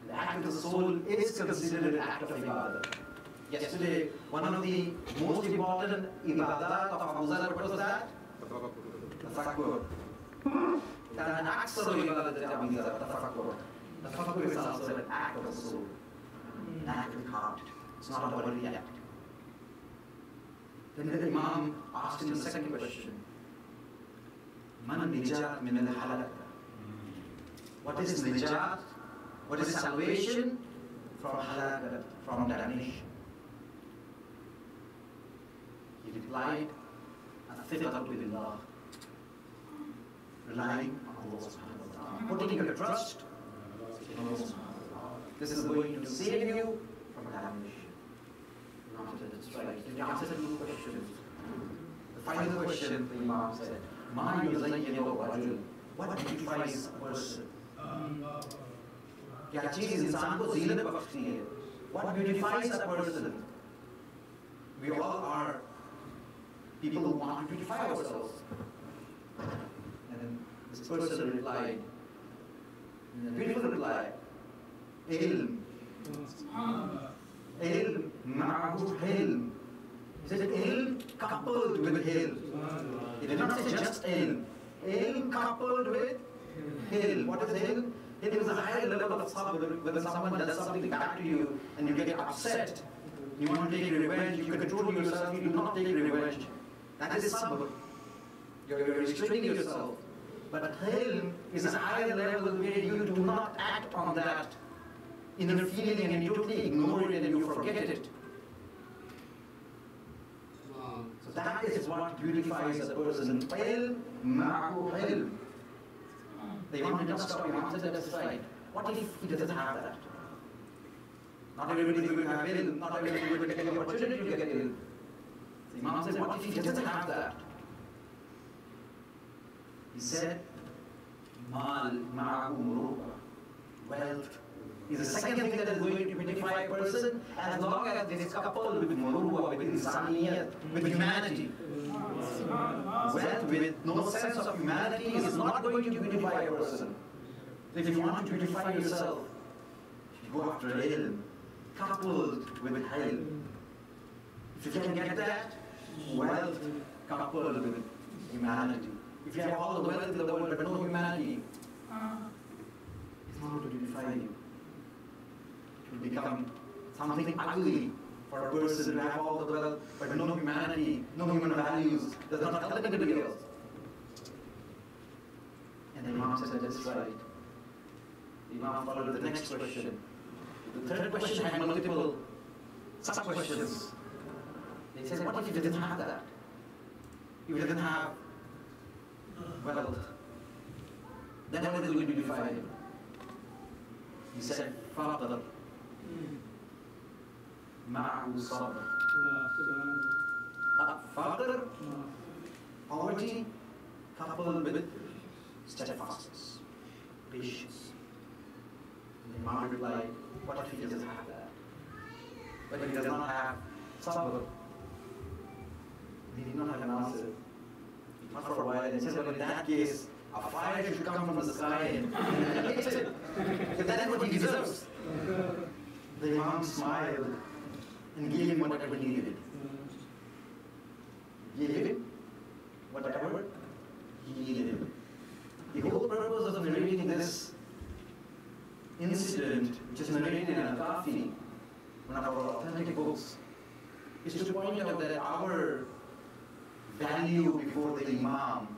The act of the soul is considered an act of ibadah. Yesterday, one of the most important ibadat of Hamza, what was that? Tafakkur. An aksar ibadat tafakkur. Tafakkur is also an act of the soul. An act of the heart. It's not a bodily act. Then the Imam asked him the second question. Man nijat min al-halak. What is nijat? What is salvation from halak, from damnation? He replied, Al-thiqatu billah. Relying on Allah subhanahu wa ta'ala. Putting your trust in Allah subhanahu wa ta'ala. This is going to save you from damnation. That's right. You answered two questions. The final question, the Imam said, Ma yuzayyinu rajul. What beautifies a person? क्या चीज इंसान को ज़ीनत बख्शती है? What beautifies a person? We all are people who want to beautify ourselves. And then this person replied, in a beautiful reply, ilm. Ilm ma'ahu hilm. He said ilm coupled with hilm. He did not say just ilm. Ilm coupled with hilm. What is hilm? It is a higher level of sabr. When someone does something back to you and you get upset, you want to take revenge, you control yourself, you do not take revenge. That is sabr. You're restraining yourself. But hilm is a higher level where you do not act on that inner feeling and you totally ignore it and you forget it. So that is what beautifies a person. Hilm ma'ahu hilm. The Imam did not stop him. Imam said, that's right. What if he doesn't have that? Not everybody is going to have ilm. Not everybody is going to get the opportunity to get ilm. The Imam said, what if he doesn't have that? He said, Mal ma'ahu muruba. Wealth is the second thing that is going to beautify a person as long as it is coupled with muruba, with insaniyat, with humanity. Wealth with no sense of humanity is not going to beautify a person. So if you want to beautify yourself, you go after ilm, coupled with ilm. If you can get that, wealth coupled with humanity. If you have all the wealth in the world but no humanity, it's not going to beautify you. It will become something ugly. For a person to have all the wealth, but no humanity, no human values, does not help anybody else. And the Imam said, that's right. The Imam followed the next question. The third question had multiple sub-questions. They said, what if you didn't have that? if he doesn't have wealth, then what is going to define him? He said, Father, Ma'u Sabr. Father, poverty coupled with steadfastness, patience. The Imam replied, what if he doesn't have that? But he does not have sabr. He did not have an answer. He thought for a while and said, well, in that case, a fire should come from the sky and hit him. Because that's what he deserves. The Imam smiled and gave him whatever he needed. Gave him whatever he needed. The whole purpose of narrating this incident, which is narrated in Al-Kafi, one of our authentic books, is to point out that our value before the Imam,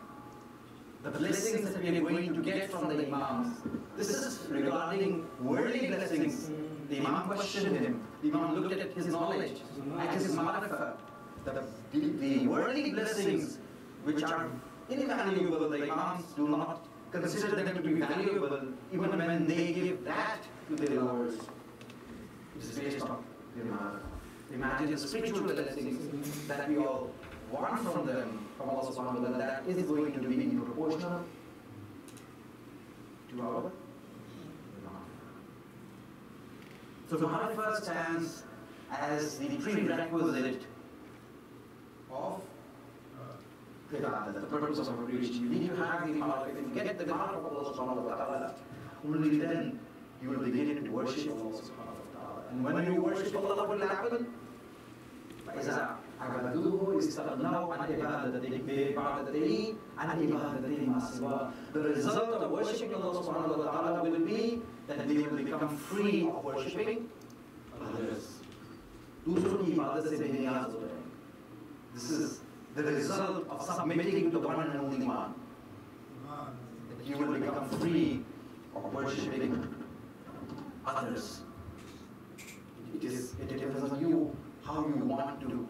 the blessings that we are going to get from the Imams, this is regarding worldly blessings. The Imam questioned him. The Imam looked at his knowledge, at his ma'rifah. The worldly blessings, which are invaluable, the Imams do not consider them to be valuable, even when they give that to their lords. It is based on the Imam. Imagine the spiritual blessings that we all want from them, from Allah subhanahu wa ta'ala, that is going to be proportional to our Imam. So Ma'rifah stands as the prerequisite of ibadah, the purpose of our creation. You need to have the Ma'rifah. If you get the Ma'rifah of Allah subhanahu wa ta'ala, only then you will begin to worship Allah subhanahu wa ta'ala. And when you worship Allah, what will happen? فإذا عبدوه استغنوا عن عبادته ما سواه. The result of worshiping Allah subhanahu wa ta'ala will be that they will become free of worshiping others. दूसरों की इबादत से बेनियाज हो जाएंगे. This is the result of submitting to the one and only one. That you will become free of worshiping others. It depends on you how you want to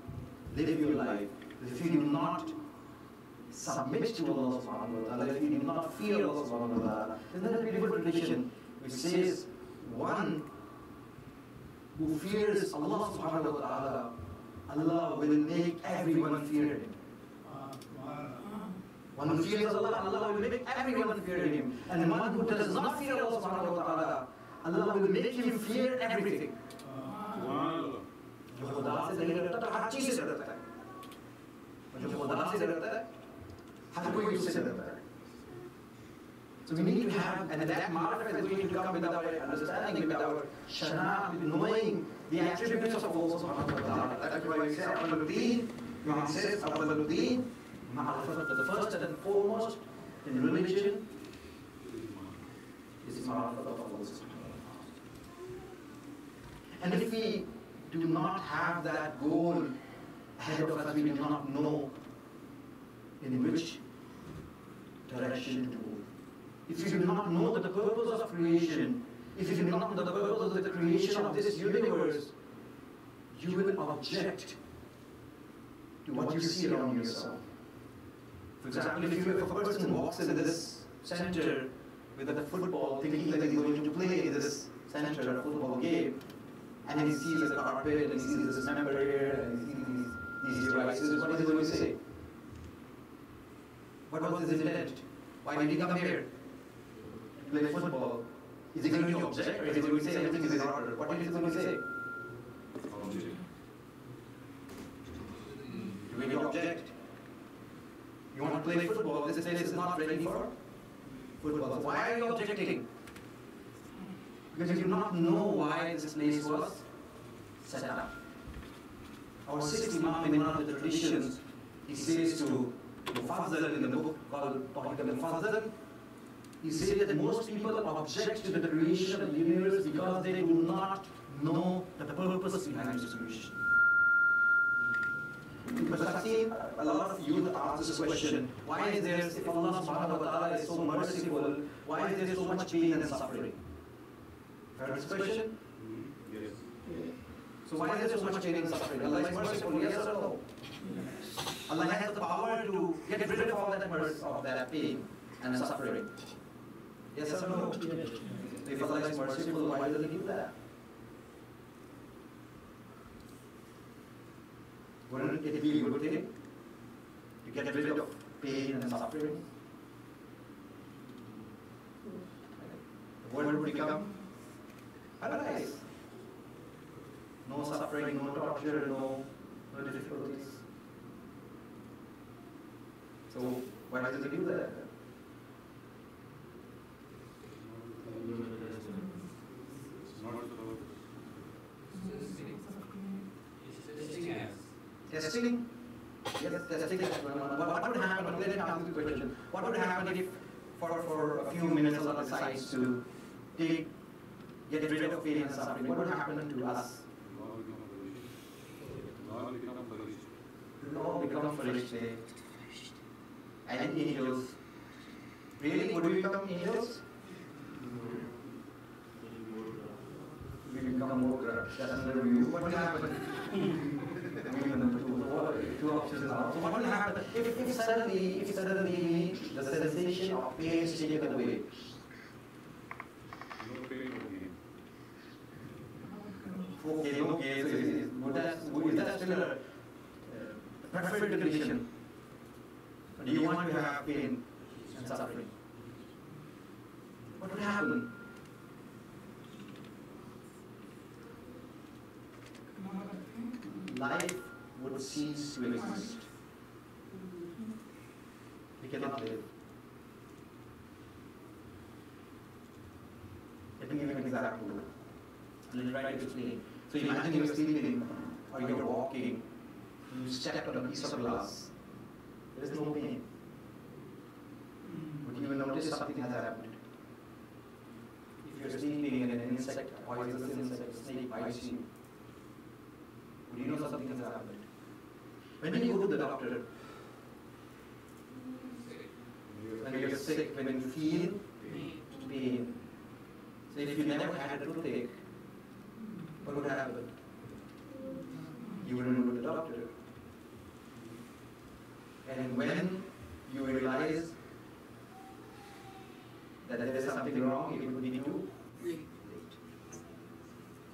live your life. If you do not submit to Allah subhanahu wa ta'ala, if you do not fear Allah subhanahu wa ta'ala, then there is a beautiful tradition which says one who fears Allah subhanahu wa ta'ala, Allah will make everyone fear him. One who fears Allah, Allah will make everyone fear him. And one who does not fear Allah subhanahu wa ta'ala, Allah will make him fear everything. जो खुदा से नहीं डरता तो हर चीज से डरता है. जो खुदा से डरता है हर कोई उससे डरता है. So we need to have, and that ma'rifah is going to come with our understanding, with our shana, with knowing the attributes of Allah subhanahu wa ta'ala. That's why we say Awwaluddin, Imam says Awwaluddin, ma'rifah, the first and foremost in religion is ma'rifah of Allah subhanahu wa ta'ala. And if we do not have that goal ahead of us, we do not know in which direction to go. If you do not know the purpose of creation, if you do not know the purpose of the creation of this universe, you will object to what you see around yourself. For example, if a person walks into this center with a football, thinking that he's going to play in this center, a football game, and he sees a carpet, and he sees this member here, and he sees these devices, what is he going to say? What was his intent? Why did he come here? Play football. Is he going to object, or is he going to say everything is in order? What is he going to say? You will object. You want to play football, this place is not ready for football. So why are you objecting? Because you do not know why this place was set up. Our sixth Imam in one of the traditions, he says to Mufazzal in the book called Tawhid al-Mufazzal, he says that most people object to the creation of the universe because they do not know the purpose behind this creation. But I've seen a lot of youth ask this question, why is there, if Allah subhanahu wa ta'ala is so merciful, why is there so much pain and suffering? Heard this question? Yes. So why is there so much pain and suffering? Allah is merciful, yes or no? Allah has the power to get rid of all that pain and suffering. Yes or no? If Allah is merciful, why does He do that? Wouldn't it be a good thing to get rid of pain and suffering? The world would become paradise. No suffering, no torture, no difficulties. So why does He do that? Testing? Yes, testing. What would happen? Let me ask you a question. What would happen if, for a few minutes, Allah decides to get rid of pain and suffering? What would happen to us? We all become Farishte and angels. Really? Would we become angels? We become more corrupt. That's another view. What will happen? Two options now. So what will happen if suddenly the sensation of pain is taken away? Okay, no pain. Is that still a preferred condition? Or do you want to have pain and suffering? What would happen? Life would cease to exist. We cannot live. Let me give you an example. Let me try to explain. So imagine you're sleeping or you're walking, you step on a piece of glass. There is no pain. Would you even notice something has happened? If you're sleeping and an insect, a poisonous insect, snake bites you, would you know something has happened? When you go to the doctor, when you're sick, when you feel pain, so if you never had a toothache, what would happen? You wouldn't go to the doctor. And when you realize that there is something wrong, it would be too late.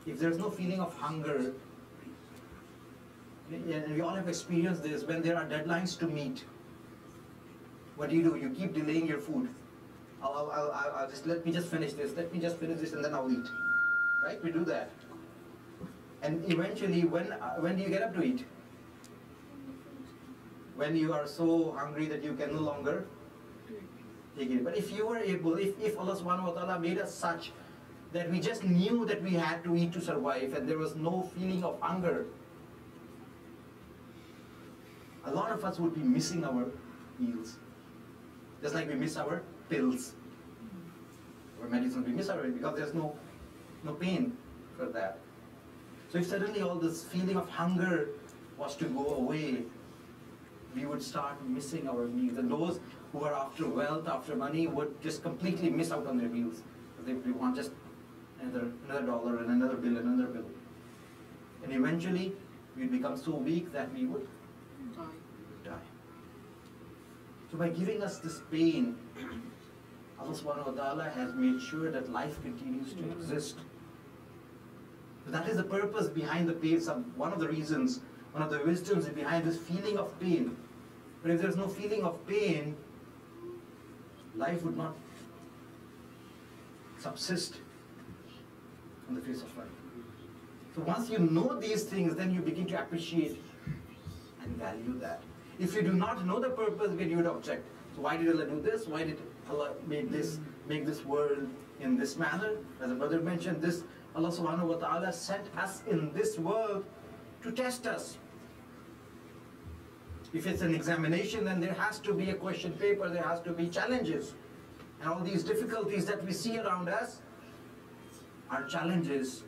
If there's no feeling of hunger, and we all have experienced this, when there are deadlines to meet, what do? You keep delaying your food. Let me just finish this, and then I'll eat. Right? We do that. And eventually, when do you get up to eat? When you are so hungry that you can no longer take it. But if you were able, if Allah subhanahu wa ta'ala made us such that we just knew that we had to eat to survive and there was no feeling of hunger, a lot of us would be missing our meals. Just like we miss our pills. Or medicine, we miss our because there's no pain for that. So if suddenly all this feeling of hunger was to go away, we would start missing our meals. And those who are after wealth, after money, would just completely miss out on their meals. They want just another dollar and another bill and another bill. And eventually, we'd become so weak that we would die. So by giving us this pain, Allah subhanahu wa ta'ala has made sure that life continues to exist. So that is the purpose behind the pain. One of the reasons, one of the wisdoms behind this feeling of pain. But if there's no feeling of pain, life would not subsist on the face of life. So once you know these things, then you begin to appreciate and value that. If you do not know the purpose, then you would object. So why did Allah do this? Why did Allah make this world in this manner? As a brother mentioned, this Allah subhanahu wa ta'ala sent us in this world to test us. If it's an examination, then there has to be a question paper, there has to be challenges. And all these difficulties that we see around us are challenges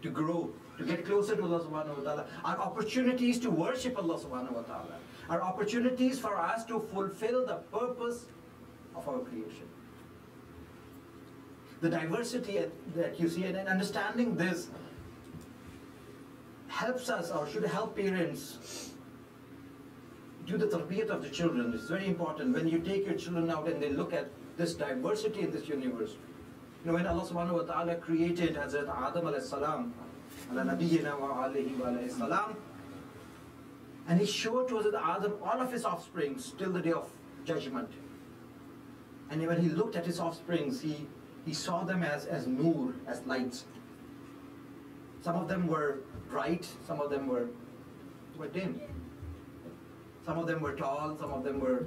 to grow, to get closer to Allah subhanahu wa ta'ala, are opportunities to worship Allah subhanahu wa ta'ala, are opportunities for us to fulfill the purpose of our creation. The diversity that you see, and understanding this, helps us, or should help parents do the tarbiyat of the children. It's very important. When you take your children out and they look at this diversity in this universe. You know, when Allah subhanahu wa ta'ala created Hazrat Adam alayhi salam, ala nabiyyina wa alayhi wa alayhi salam, and He showed to Hazrat Adam all of his offsprings till the day of judgment. And when He looked at his offsprings, he saw them as nur, as lights. Some of them were bright, some of them were dim. Some of them were tall, some of them were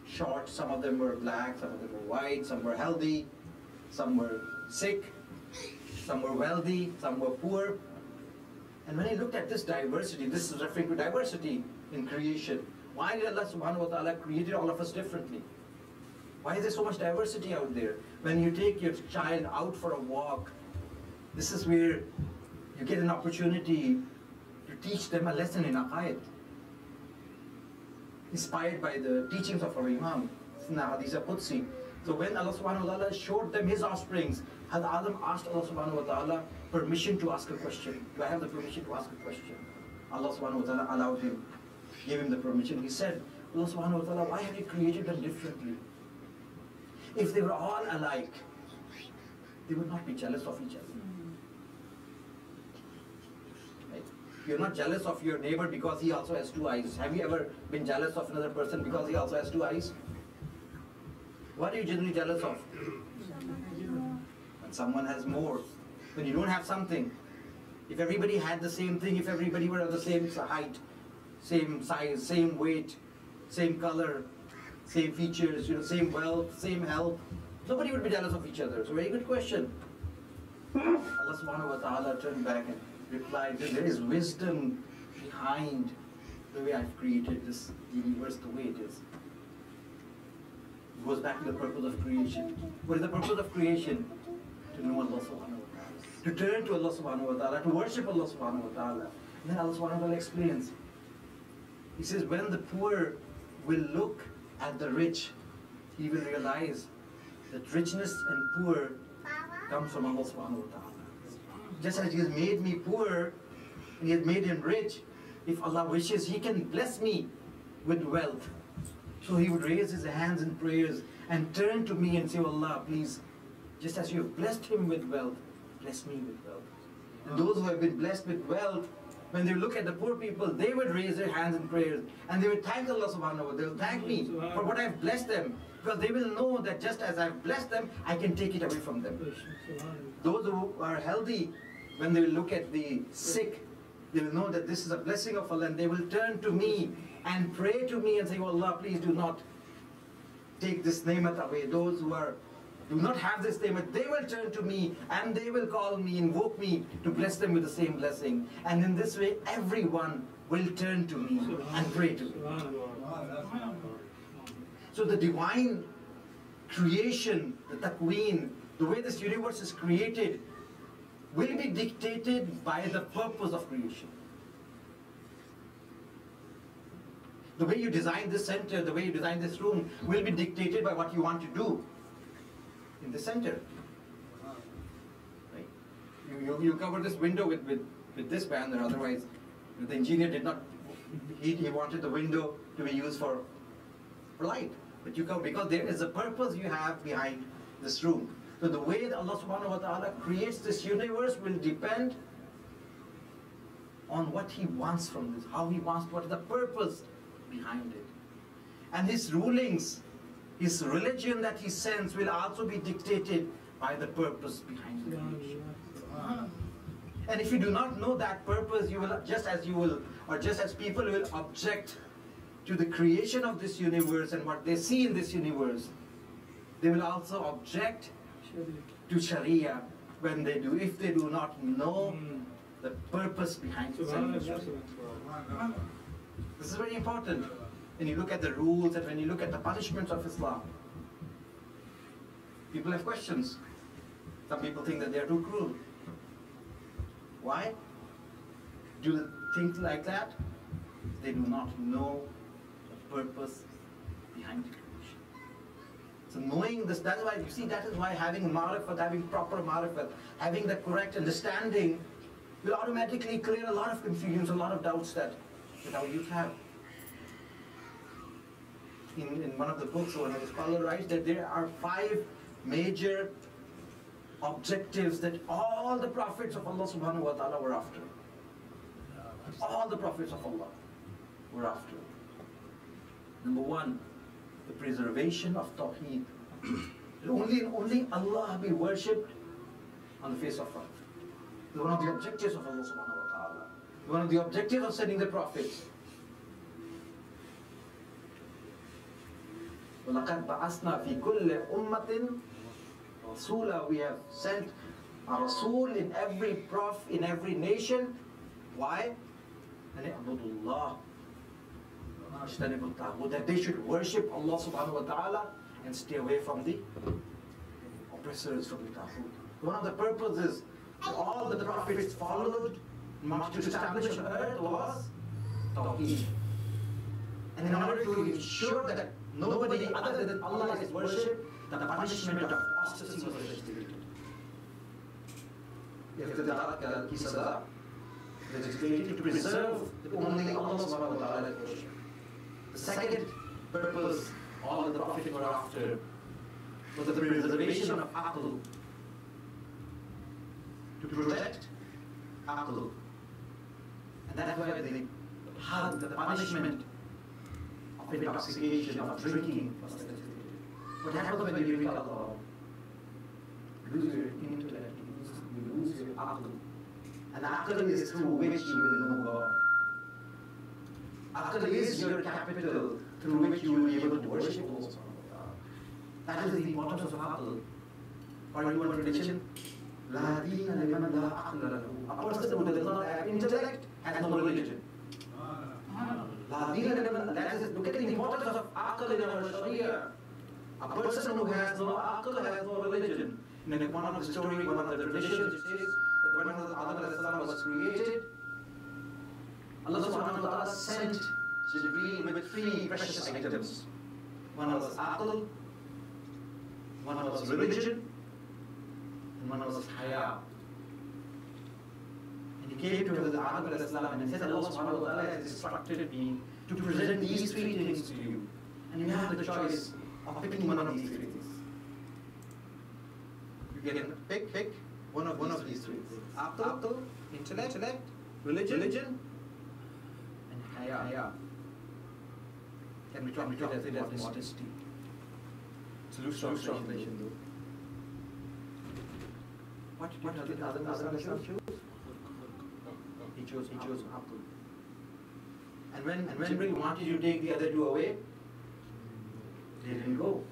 short, some of them were black, some of them were white, some were healthy, some were sick, some were wealthy, some were poor. And when he looked at this diversity, this is referring to diversity in creation. Why did Allah subhanahu wa ta'ala create all of us differently? Why is there so much diversity out there? When you take your child out for a walk, this is where you get an opportunity to teach them a lesson in aqaid, inspired by the teachings of our Imam, in the Hadith Qudsi. So when Allah subhanahu wa ta'ala showed them his offsprings, Hazrat Adam asked Allah subhanahu wa ta'ala permission to ask a question. Do I have the permission to ask a question? Allah subhanahu wa ta'ala allowed him, gave him the permission. He said, Allah subhanahu wa ta'ala, why have you created them differently? If they were all alike, they would not be jealous of each other. Right? You're not jealous of your neighbor because he also has two eyes. Have you ever been jealous of another person because he also has two eyes? What are you generally jealous of? When someone has more. When you don't have something. If everybody had the same thing, if everybody were of the same height, same size, same weight, same color, same features, same wealth, same health, nobody would be jealous of each other. So very good question. Allah subhanahu wa ta'ala turned back and replied that there is wisdom behind the way I've created this universe the way it is. It goes back to the purpose of creation. What is the purpose of creation? To know Allah subhanahu wa ta'ala. To turn to Allah subhanahu wa ta'ala, to worship Allah subhanahu wa ta'ala. And then Allah subhanahu wa ta'ala explains. He says, when the poor will look at the rich, he will realize that richness and poor comes from Allah subhanahu wa ta'ala. Just as He has made me poor and He has made him rich, if Allah wishes, He can bless me with wealth. So he would raise his hands in prayers and turn to me and say, Allah, please, just as you have blessed him with wealth, bless me with wealth. And those who have been blessed with wealth, when they look at the poor people, they would raise their hands in prayers and they would thank Allah subhanahu wa ta'ala. They will thank me for what I have blessed them. Because they will know that just as I have blessed them, I can take it away from them. Those who are healthy, when they will look at the sick, they will know that this is a blessing of Allah and they will turn to me and pray to me and say, oh Allah, please do not take this ni'mat away. Those who do not have this ni'mat, they will turn to me and they will call me, invoke me to bless them with the same blessing. And in this way, everyone will turn to me and pray to me. So the divine creation, the taqween, the way this universe is created, will be dictated by the purpose of creation. The way you design this center, the way you design this room, will be dictated by what you want to do in the center. Right? You cover this window with this banner, otherwise the engineer did not, he wanted the window to be used for light. But you cover, because there is a purpose you have behind this room. So the way that Allah subhanahu wa ta'ala creates this universe will depend on what He wants from this, how He wants, what is the purpose behind it. And His rulings, His religion that He sends will also be dictated by the purpose behind the creation. And if you do not know that purpose, you will, just as people will object to the creation of this universe and what they see in this universe, they will also object to Sharia when they do, if they do not know the purpose behind it. This is very important when you look at the rules and when you look at the punishments of Islam. People have questions. Some people think that they are too cruel. Why do they think like that? They do not know the purpose behind it. So knowing this, that's why, you see, that is why having ma'rifat, having proper ma'rifat, having the correct understanding will automatically clear a lot of confusions, a lot of doubts that our youth have. In one of the books, one of the scholars writes that there are 5 major objectives that all the prophets of Allah subhanahu wa ta'ala were after. All the prophets of Allah were after. Number 1, the preservation of Tawheed. Only Allah be worshipped on the face of earth. One of the objectives of Allah subhanahu wa ta'ala. One of the objectives of sending the prophets. وَلَقَدْ بَعَثْنَا فِي كُلِّ أُمَّةٍ رَسُولًا. We have sent a Rasul in every nation. Why? That they should worship Allah subhanahu wa ta'ala and stay away from the oppressors, from the Taghut. One of the purposes that all the prophets followed to establish on earth was Tawheed. And in order to ensure that nobody other than Allah is worshipped, the punishment of apostasy was legislated. Legislated to preserve only Allah subhanahu wa ta'ala is worshipped. The second purpose all the prophets were after was the preservation of Aql. To protect Aql. And that's why the punishment of intoxication, of drinking was legislated. What happens when you drink alcohol? You lose your intellect, you lose your Aql. And Aql is through which you will know God. Aql is your capital through which you will be able to worship Allah. That is the importance of Aql. Or you want religion? La deena liman la aqla lahu. A person who does not have intellect has no religion. La deena liman, that is, look at the importance of Aql in our Sharia. A person who has no Aql has no religion. In one of the stories, one of the traditions, it says that when Adam was created, Allah subhanahu wa ta'ala sent Jibreel with 3 precious items. One was Aql, one was religion, and one was Haya. And he came to Adam and he said, Allah subhanahu wa ta'ala has instructed me to present these 3 things to you. And you have the choice of picking one of these 3 things. You can pick one of these 3 things. Aql, intellect, religion, and Haya. Can be translated as modesty. It's a loose translation though. What did the other choose? He chose Aql. And when Jibreel wanted to take the other 2 away, they didn't go.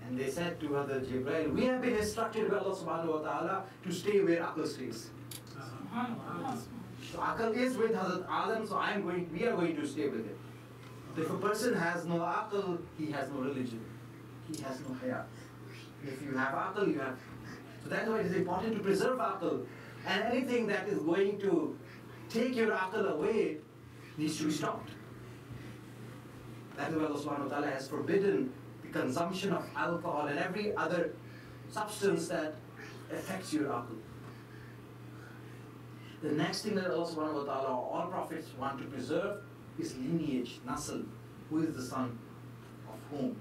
And they said to Hazrat Jibreel, we have been instructed by Allah subhanahu wa ta'ala to stay where Aql stays. So Aql is with Hazrat Adam, so we are going to stay with it. So if a person has no Aql, he has no religion. He has no Haya. If you have Aql, you have. So that's why it is important to preserve Aql. And anything that is going to take your Aql away needs to be stopped. That is why Allah subhanahu wa ta'ala has forbidden the consumption of alcohol and every other substance that affects your Aql. The next thing that Allah subhanahu wa ta'ala, all prophets want to preserve is lineage, nasl, who is the son of whom.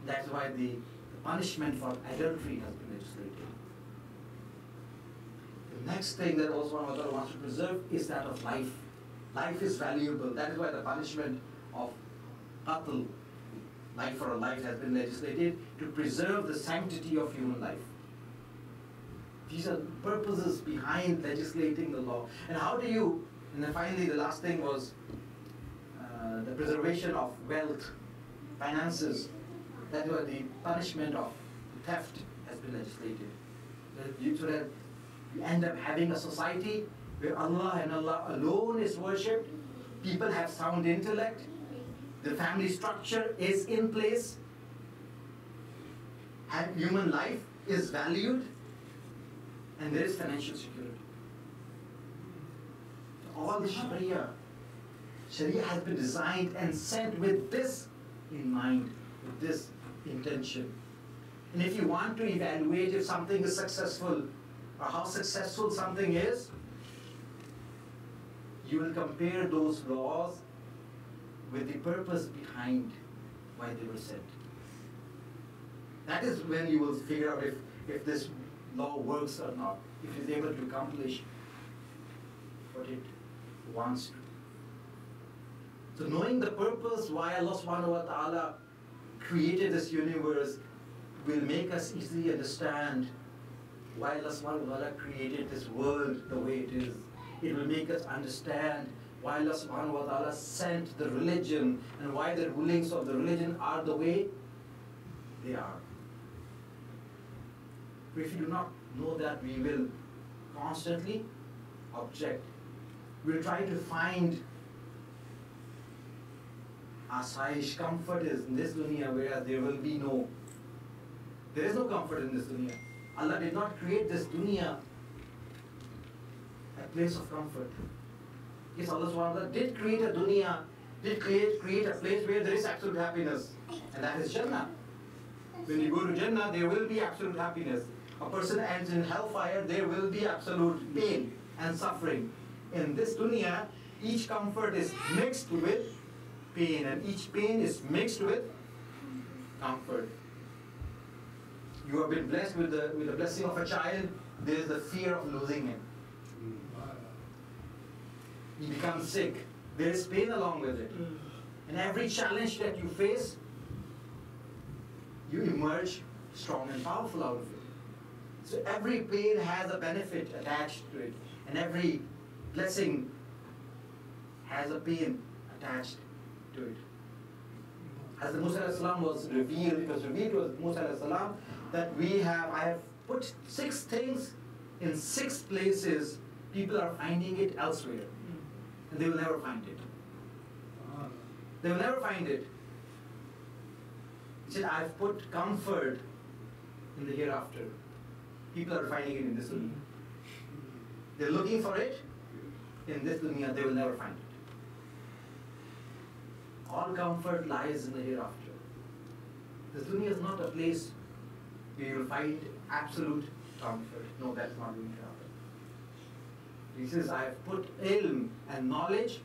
That's why the punishment for adultery has been legislated. The next thing that Allah subhanahu wa ta'ala wants to preserve is that of life. Life is valuable. That is why the punishment of qatl, life for a life, has been legislated to preserve the sanctity of human life. These are purposes behind legislating the law. And how do you, and then finally the last thing was the preservation of wealth, finances. That is why the punishment of theft has been legislated. So that you end up having a society where Allah and Allah alone is worshipped, people have sound intellect, the family structure is in place, and human life is valued, and there is financial security. All the Sharia has been designed and sent with this in mind, with this intention. And if you want to evaluate if something is successful, or how successful something is, you will compare those laws with the purpose behind why they were set. That is when you will figure out if this law works or not, if it is able to accomplish what it wants to. So knowing the purpose why Allah subhanahu wa ta'ala created this universe will make us easily understand why Allah subhanahu wa ta'ala created this world the way it is. It will make us understand why Allah subhanahu wa ta'ala sent the religion and why the rulings of the religion are the way they are. But if you do not know that, we will constantly object. We will try to find asayish, comfort is in this dunya, whereas there is no comfort in this dunya. Allah did not create this dunya a place of comfort. Yes, Allah subhanahu wa ta'ala did create a dunya, did create a place where there is absolute happiness, and that is Jannah. When you go to Jannah, there will be absolute happiness. A person ends in hellfire, there will be absolute pain and suffering. In this dunya, each comfort is mixed with pain, and each pain is mixed with comfort. You have been blessed with the blessing of a child, there is the fear of losing him. You become sick, there is pain along with it. And every challenge that you face, you emerge strong and powerful out of it. So every pain has a benefit attached to it, and every blessing has a pain attached to it. As the Musa was revealed, it was revealed to Musa that I have put 6 things in 6 places. People are finding it elsewhere, and they will never find it. They will never find it. He said, I've put comfort in the hereafter. People are finding it in this dunya. They're looking for it in this dunya, they will never find it. All comfort lies in the hereafter. This dunya is not a place where you will find absolute comfort. No, that's not going to happen. He says, I have put ilm and knowledge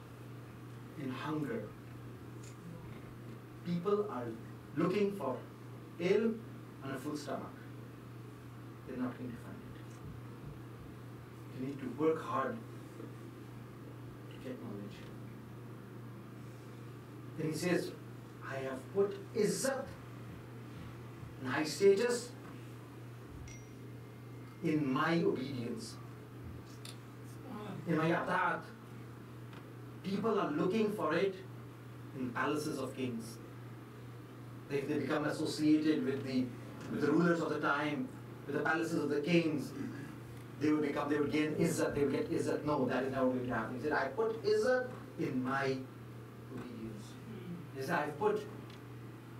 in hunger. People are looking for ilm on a full stomach. They're not going to find it. You need to work hard to get knowledge. Then he says, I have put izzat, high status, in my obedience, in my ata'at. People are looking for it in palaces of kings. If they become associated with the rulers of the time, with the palaces of the kings, they will gain izzat, they will get izzat. No, that is not going to happen. He said, I put izzat in my obedience. He said, I put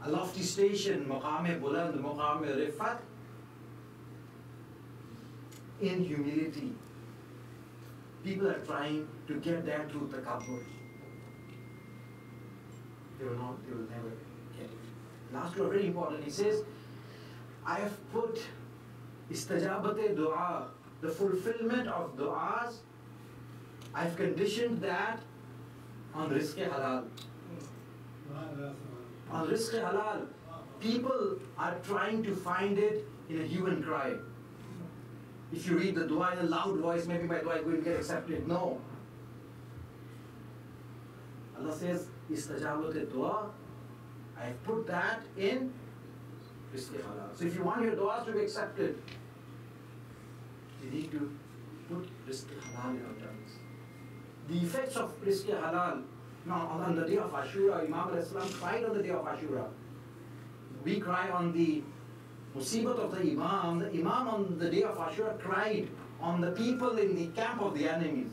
a lofty station, maqam-e buland, maqam-e rifat, in humility. People are trying to get there through takabbur. They will never get it. Last two are very important. He says, I have put istajabate dua, the fulfillment of du'as, I've conditioned that on rizq-e halal. On rizq-e halal. People are trying to find it in a hue and cry. If you read the dua in a loud voice, maybe my dua is going to get accepted. No. Allah says, istajabate dua, I have put that in rizq-e halal. So if you want your du'as to be accepted, you need to put rizq-e halal in our tongues. The effects of rizq-e halal. Now, on the day of Ashura, Imam al-Islam cried on the day of Ashura. We cry on the musibat of the Imam. The Imam on the day of Ashura cried on the people in the camp of the enemies.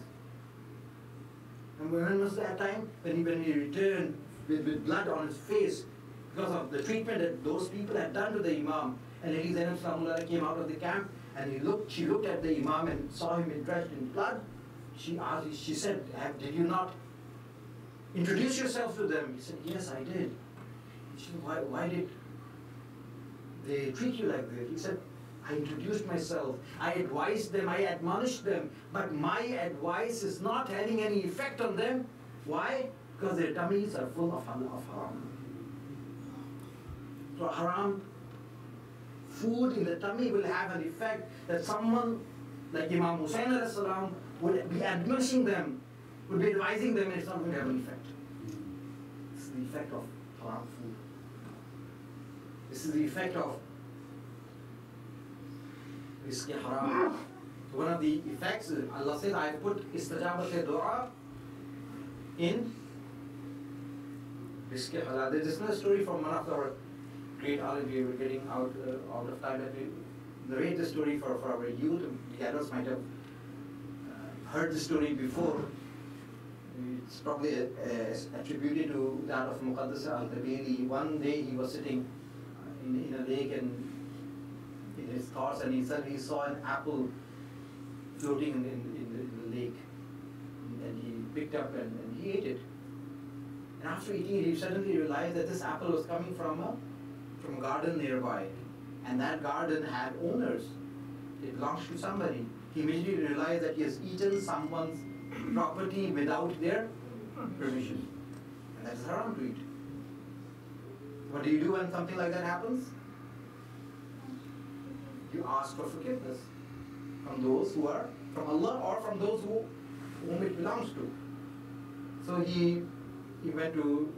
And when was that time? When he returned with blood on his face because of the treatment that those people had done to the Imam. And Lady Zainab Salamullah came out of the camp and she looked at the Imam and saw him drenched in blood. She said, did you not introduce yourself to them? He said, yes, I did. She said, why did they treat you like this? He said, I introduced myself, I advised them, I admonished them, but my advice is not having any effect on them. Why? Because their tummies are full of haram. So haram food in the tummy will have an effect that someone like Imam Hussain alayhi salam would be admonishing them, would be advising them, and it's not going to have an effect. This is the effect of haram food. This is the effect of rizq haram. One of the effects, Allah says, I have put istajabat dua in rizq halal. There is another story from one of our great alim. We were getting out of time, that we narrate the story for our youth. The adults might have heard the story before. It's probably attributed to that of Muqaddas al-Tabiri. One day he was sitting in a lake and in his thoughts, and he suddenly saw an apple floating in the lake. And he picked up and he ate it. And after eating it, he suddenly realized that this apple was coming from a garden nearby. And that garden had owners. It belongs to somebody. He immediately realized that he has eaten someone's property without their permission. And that is haram to eat. What do you do when something like that happens? You ask for forgiveness from those who are from Allah or from those whom it belongs to. So he went to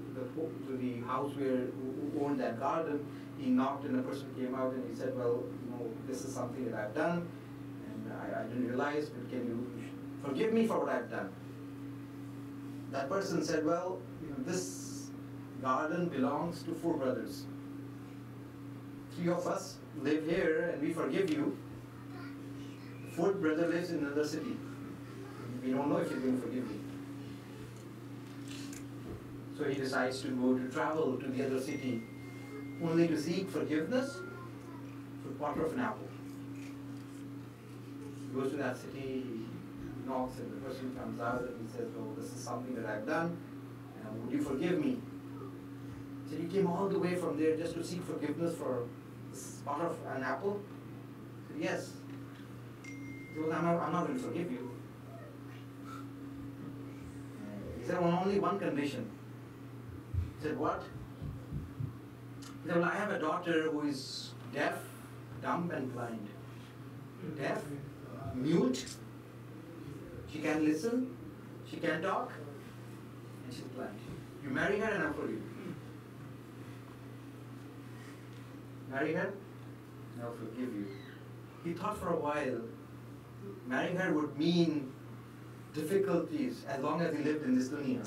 the house who owned that garden. He knocked and a person came out and he said, well, this is something that I've done and I didn't realize, but can you forgive me for what I've done? That person said, well, this garden belongs to 4 brothers. 3 of us live here and we forgive you. The 4th brother lives in another city. We don't know if he's going to forgive you. So he decides to travel to the other city only to seek forgiveness for a quarter of an apple. He goes to that city, he knocks, and the person comes out and he says, oh, this is something that I've done, would you forgive me? So he came all the way from there just to seek forgiveness for this quarter of an apple? He said, yes. He said, well, I'm not going to forgive you. He said, on only one condition. He said, what? He said, well, I have a daughter who is deaf, dumb, and blind. Deaf, mute, she can listen, she can talk, and she's blind. You marry her and I'll forgive you. Marry her and I'll forgive you. He thought for a while, marrying her would mean difficulties as long as he lived in this dunya.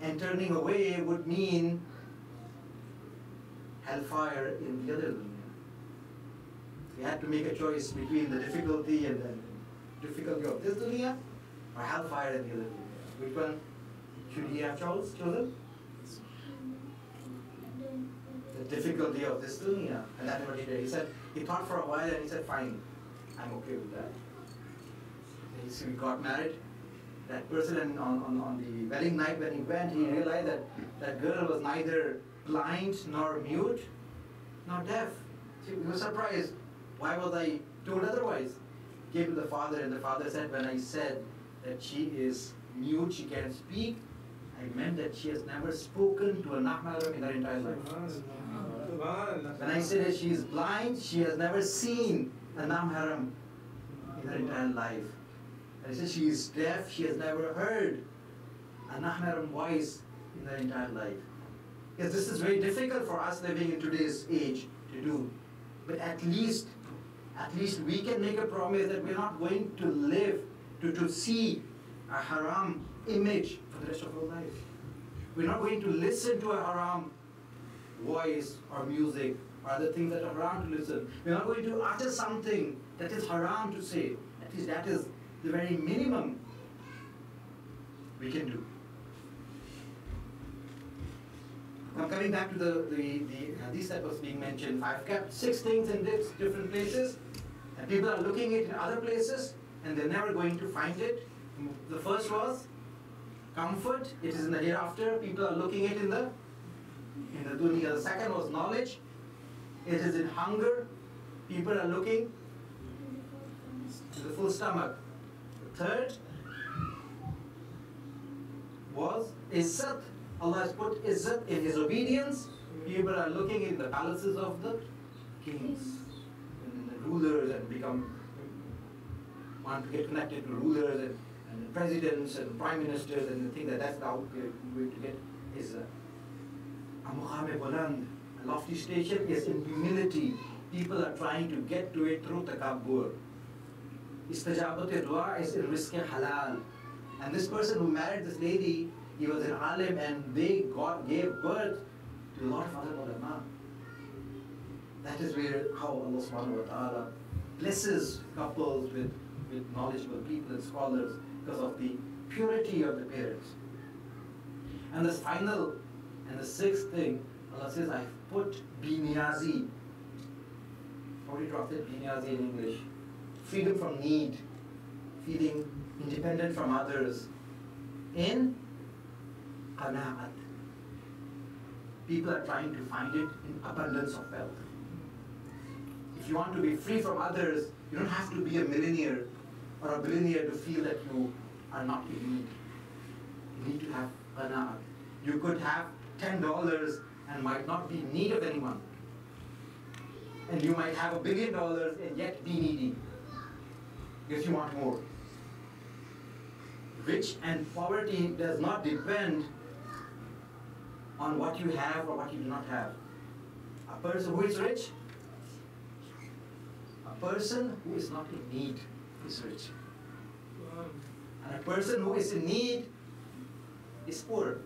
And turning away would mean hellfire in the other dunya. He had to make a choice between the difficulty and the difficulty of this dunya or hellfire in the other dunya. Which one should he have chosen? The difficulty of this dunya. And that's what he did. He said, he thought for a while and he said, fine, I'm okay with that. So he got married. That person on the wedding night when he went, he realized that that girl was neither blind nor mute nor deaf. So he was surprised. Why was I told otherwise? He came to the father and the father said, when I said that she is mute, she can't speak, I meant that she has never spoken to a Mahram in her entire life. When I said that she is blind, she has never seen a Mahram in her entire life. And I said she is deaf, she has never heard a Mahram voice in her entire life. Yes, this is very difficult for us living in today's age to do. But at least we can make a promise that we're not going to live to see a haram image for the rest of our life. We're not going to listen to a haram voice or music or other things that are haram to listen. We're not going to utter something that is haram to say. At least that is the very minimum we can do. Now coming back to the hadith that was being mentioned, I've kept 6 things in different places, and people are looking at it in other places, and they're never going to find it. The first was comfort, it is in the hereafter. People are looking at it in the dunya. The second was knowledge, It is in hunger. People are looking to the full stomach. The third was izzat. Allah has put izzat in His obedience. People are looking in the palaces of the kings and the rulers and want to get connected to rulers and presidents and prime ministers, and think that that's how we're going to get izzat. Muharram buland, a lofty station, is in humility. People are trying to get to it through takabbur. Istajabat dua is in rizq halal. And this person who married this lady, he was an alim, and they gave birth to a lot of other ulama. That is how Allah subhanahu wa ta'ala blesses couples with knowledgeable people and scholars, because of the purity of the parents. And the final and the sixth thing, Allah says, I've put biniyazi. How do you translate biniyazi in English? Freedom from need, feeling independent from others, in qana'at. People are trying to find it in abundance of wealth. If you want to be free from others, you don't have to be a millionaire or a billionaire to feel that you are not in need. You need to have qana'at. You could have $10 and might not be in need of anyone. And you might have $1 billion and yet be needy, because you want more. Rich and poverty does not depend on what you have or what you do not have. A person who is rich, a person who is not in need is rich. And a person who is in need is poor.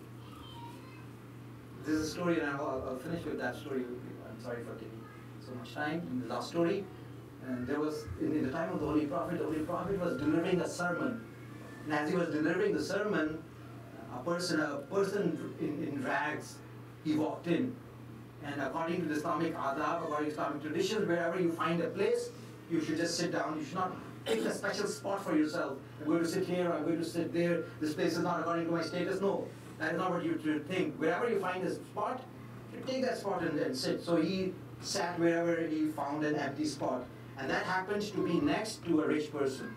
This is a story, and I'll finish with that story. I'm sorry for taking so much time. In the last story, and there was, in the time of the Holy Prophet was delivering a sermon. And as he was delivering the sermon, a person in rags, he walked in. And according to the Islamic adab, according to Islamic traditions, wherever you find a place, you should just sit down. You should not pick a special spot for yourself. I'm going to sit here, I'm going to sit there. This place is not according to my status. No, that is not what you should think. Wherever you find a spot, you take that spot and sit. So he sat wherever he found an empty spot. And that happened to be next to a rich person.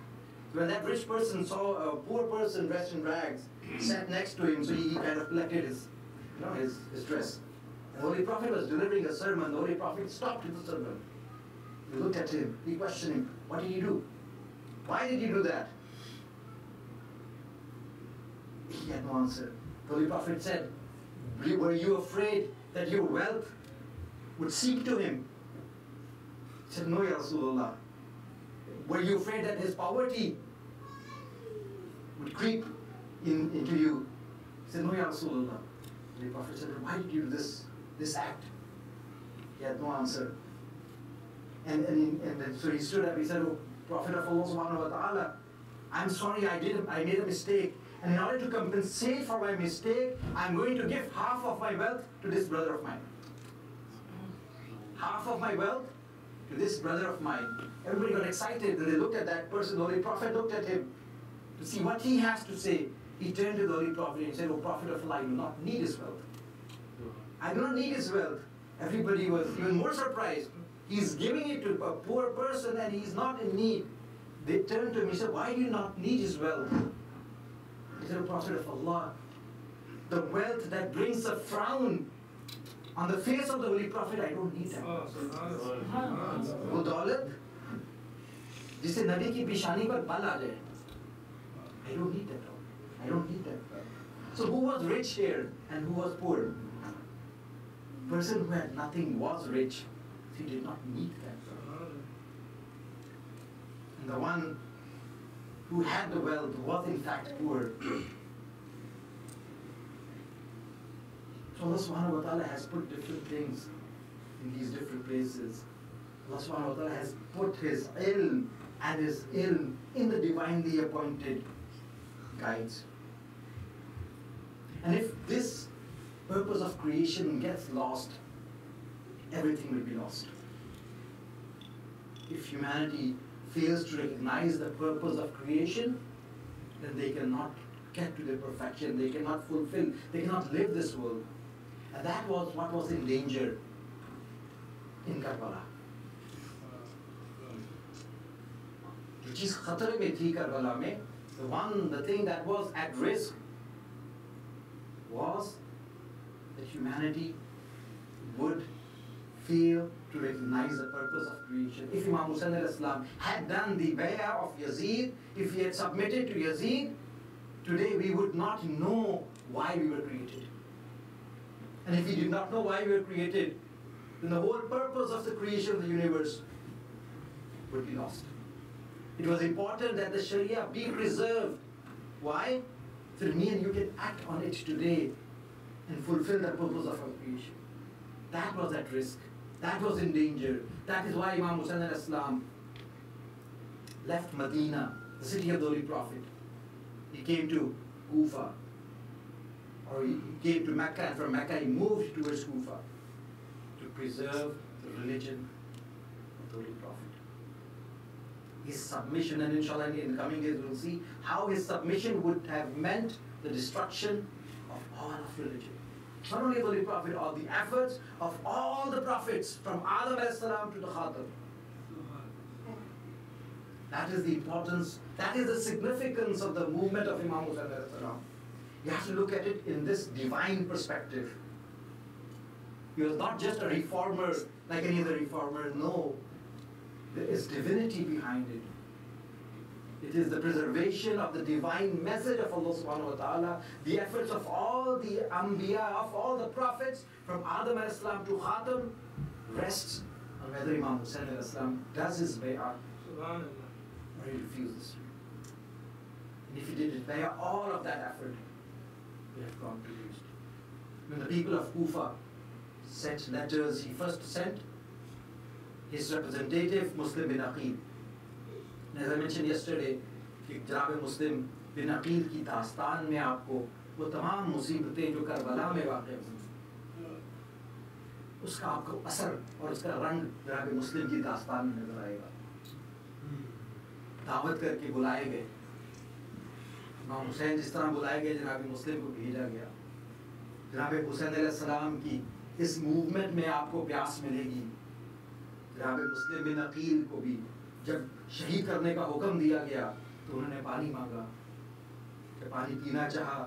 So when that rich person saw a poor person dressed in rags, sat next to him, so he kind of collected his dress. The Holy Prophet was delivering a sermon. The Holy Prophet stopped the sermon. He looked at him. He questioned him. What did you do? Why did you do that? He had no answer. The Holy Prophet said, were you afraid that your wealth would seep to him? He said, no, Ya Rasulullah. Were you afraid that his poverty would creep into you? He said, no, Ya Rasulullah. The Prophet said, why did you do this act? He had no answer. And then, so he stood up, he said, oh, Prophet of Allah subhanahu wa ta'ala, I'm sorry, I made a mistake. And in order to compensate for my mistake, I'm going to give half of my wealth to this brother of mine. Half of my wealth to this brother of mine. Everybody got excited, and they looked at that person. The Holy Prophet looked at him to see what he has to say. He turned to the Holy Prophet and said, oh, Prophet of Allah, I do not need his wealth. I do not need his wealth. Everybody was even more surprised. He's giving it to a poor person and he's not in need. They turned to him and said, why do you not need his wealth? He said, oh, Prophet of Allah, the wealth that brings a frown on the face of the Holy Prophet, I don't need that. वो दौलत जिससे नबी की पेशानी पर बल आ जाए, I don't need that. I don't need that. So who was rich here and who was poor? The person who had nothing was rich. He did not need that. And the one who had the wealth was in fact poor. So Allah subhanahu wa ta'ala has put different things in these different places. Allah subhanahu wa ta'ala has put His ilm and His ilm in the divinely appointed guides. And if this purpose of creation gets lost, everything will be lost. If humanity fails to recognize the purpose of creation, then they cannot get to their perfection, they cannot fulfill, they cannot live this world. And that was what was in danger in Karbala. جو چیز خطرے میں تھی کربلا میں, the thing that was at risk was that humanity would fail to recognize the purpose of creation. If Imam Hussain al-Islam had done the bay'ah of Yazid, if he had submitted to Yazid, today we would not know why we were created. And if we did not know why we were created, then the whole purpose of the creation of the universe would be lost. It was important that the Sharia be preserved. Why? So me and you can act on it today and fulfill the purpose of our creation. That was at risk. That was in danger. That is why Imam Hussain al-Islam left Medina, the city of the Holy Prophet. He came to Kufa, or he came to Mecca, and from Mecca he moved towards Kufa to preserve the religion of the Holy Prophet. His submission, and inshallah in the coming days we'll see how his submission would have meant the destruction of all of religion. Not only the Holy Prophet, all the efforts of all the prophets from Adam as salam to the Khatam. That is the importance, that is the significance of the movement of Imam Hussain as salam. You have to look at it in this divine perspective. He was not just a reformer like any other reformer, no. There is divinity behind it. It is the preservation of the divine message of Allah subhanahu wa ta'ala. The efforts of all the Anbiya, of all the prophets, from Adam alayhi salam to Khatam, rests on whether Imam Hussain alayhi salam does his bay'ah or he refuses. And if he did his bay'ah, all of that effort would have gone to waste. When the people of Kufa sent letters, he first sent his representative, Muslim bin Aqib. And as I mentioned yesterday, کہ جناب مسلم بن عقیل کی داستان میں آپ کو وہ تمام مصیبتیں جو کربلا میں واقع ہوئی اس کا آپ کو اثر اور اس کا رنگ جناب مسلم کی داستان میں نظر آئے گا. دعوت کر کے بلائے گئے, امام حسین جس طرح بلائے گئے جناب مسلم کو بھیجا گیا. جناب حسین علیہ السلام کی اس موومنٹ میں آپ کو پیاس ملے گی. جناب مسلم بن عقیل کو بھی جب شہید کرنے کا حکم دیا گیا تو انہوں نے پانی مانگا. جب پانی پینا چاہا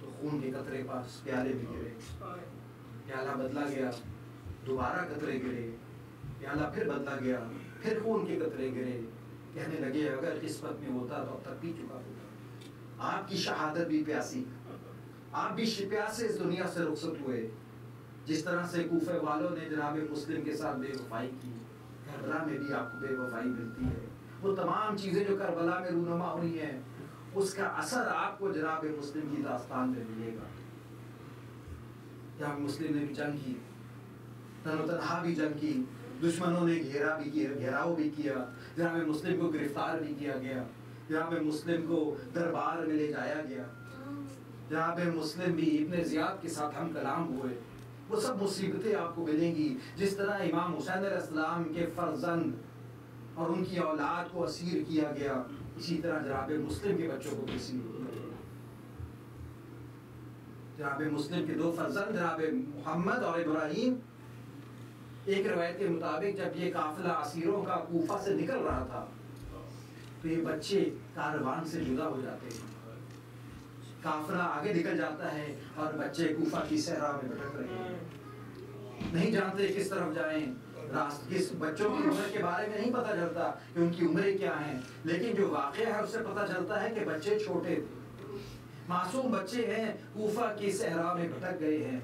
تو خون کے قطرے پاس پیالے میں گرے, پیالہ بدلا گیا, دوبارہ قطرے گرے, پیالہ پھر بدلا گیا, پھر خون کے قطرے گرے. کہنے لگے اگر قسمت میں ہوتا تو اب تک پی چکا ہوتا. آپ کی شہادت بھی پیاسی, آپ بھی پیاسے اس دنیا سے رخصت ہوئے. جس طرح سے کوفہ والوں نے جناب مسلم کے ساتھ بے وفائی کی, کربلا میں بھی آپ کو بے وفائی ملتی ہے. وہ تمام چیزیں جو کربلا میں رونما ہوئی ہیں اس کا اثر آپ کو جناب مسلم کی داستان میں ملے گا. جناب مسلم نے بھی جنگ کی, تن و تنہا بھی جنگ کی, دشمنوں نے گھیرا بھی کیا, گھیراؤ بھی کیا, جناب مسلم کو گرفتار بھی کیا گیا, جناب مسلم کو دربار میں لے جایا گیا. جناب مسلم بھی ابن زیاد کے ساتھ ہم کلام ہوئے. وہ سب مصیبتیں آپ کو ملیں گی. جس طرح امام حسین علیہ السلام کے فرزند اور ان کی اولاد کو اسیر کیا گیا, اسی طرح جناب مسلم کے بچوں کو اسیر کیا گیا. جناب مسلم کے دو فرزند جناب محمد اور ابراہیم, ایک روایت کے مطابق جب یہ قافلہ اسیروں کا کوفہ سے نکل رہا تھا تو یہ بچے کاروان سے جدا ہو جاتے ہیں. قافلہ آگے نکل جاتا ہے اور بچے کوفہ کی صحرا میں بھٹک رہے ہیں, نہیں جانتے کس طرف جائیں. کس بچوں کی عمر کے بارے میں نہیں پتہ چلتا کہ ان کی عمریں کیا ہیں, لیکن جو واقعہ ہے اس سے پتہ چلتا ہے کہ بچے چھوٹے تھے, معصوم بچے ہیں, کوفہ کی صحرا میں بھٹک گئے ہیں.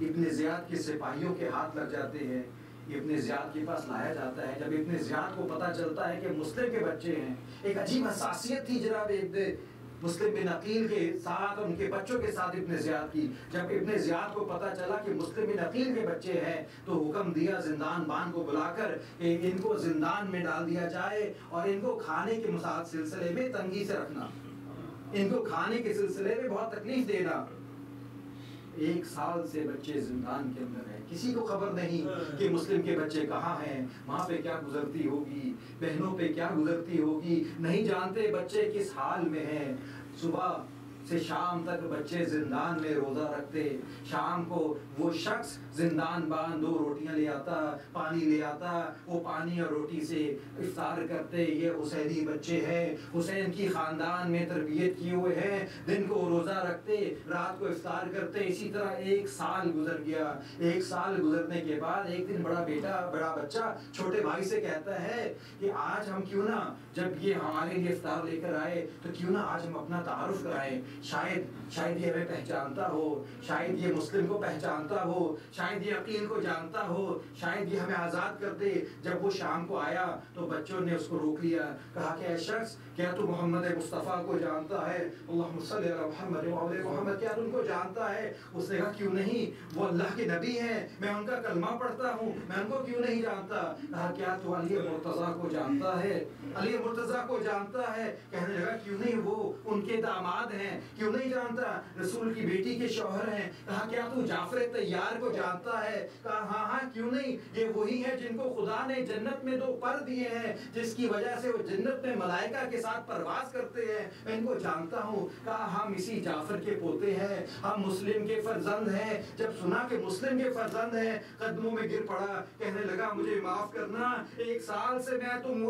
ابن زیاد کے سپاہیوں کے ہاتھ لگ جاتے ہیں, ابن زیاد کے پاس لایا جاتا ہے. جب ابن زیاد کو پتہ چلتا ہے کہ مسلم کے بچے ہیں, ایک عجیب حساسیت تھی جناب ابن مسلم بن عقیل کے ساتھ اور ان کے بچوں کے ساتھ ابن زیاد کی. جب ابن زیاد کو پتہ چلا کہ مسلم بن عقیل کے بچے ہیں تو حکم دیا زندان بان کو بلا کر کہ ان کو زندان میں ڈال دیا جائے اور ان کو کھانے کے سلسلے میں تنگی سے رکھنا, ان کو کھانے کے سلسلے میں بہت تکلیف دینا. 1 سال سے بچے زندان کے اندر ہیں, کسی کو خبر نہیں کہ مسلم کے بچے کہاں ہیں, ماں پہ کیا گزرتی ہوگی, بہنوں پہ کیا گزرتی ہوگی, نہیں جانتے بچے کس حال میں ہیں. صبح سے شام تک بچے زندان میں روزہ رکھتے. شام کو وہ شخص زندان باندھ 2 روٹیاں لے آتا, پانی لے آتا, وہ پانی اور روٹی سے افطار کرتے. یہ حسینی بچے ہیں, حسین کی خاندان میں تربیت کیے ہوئے ہیں, دن کو روزہ رکھتے, رات کو افطار کرتے. اسی طرح 1 سال گزر گیا. 1 سال گزرنے کے بعد ایک دن بڑا بچہ چھوٹے بھائی سے کہتا ہے کہ آج ہم کیوں نہ, جب یہ ہمارے لیے افطار لے کر آئے تو کیوں نہ آج ہم اپنا تعارف کرائیں. شاید یہ ہمیں پہچانتا ہو, شاید یہ مسلم کو پہچانتا ہو, شاید یہ عقیل کو جانتا ہو, شاید یہ ہمیں آزاد کر دے. جب وہ شام کو آیا تو بچوں نے اس کو روک لیا, کہا کہ اے شخص, کیا تو محمد مصطفیٰ کو جانتا ہے؟ اللہم صلی علی محمد و علی محمد, کیا تو ان کو جانتا ہے؟ اس نے کہا کیوں نہیں, وہ اللہ کے نبی ہیں, میں ان کا کلمہ پڑھتا ہوں, میں ان کو کیوں نہیں جانتا. کہا کیا تو علی مرتضیٰ کو جانتا ہے؟ علی مرتضیٰ کو جانتا ہے. کہنے لگا کیوں نہیں, وہ ان کے داماد ہیں, کیوں نہیں جانتا, رسول کی بیٹی کے شوہر ہیں. کہا کیا تو جعفر طیار کو جانتا ہے؟ کہا ہاں کیوں نہیں, یہ وہی ہے جن کو خدا نے جنت میں 2 پر دیے ہیں, جس کی وجہ سے وہ جنت میں ملائکہ کے ساتھ پرواز کرتے ہیں, میں ان کو جانتا ہوں. کہا ہم اسی جعفر کے پوتے ہیں, ہم مسلم کے فرزند ہیں. جب سنا کہ مسلم کے فرزند ہیں قدموں میں گر پڑا, کہنے لگا مجھے معاف کرنا, 1 سال سے میں تم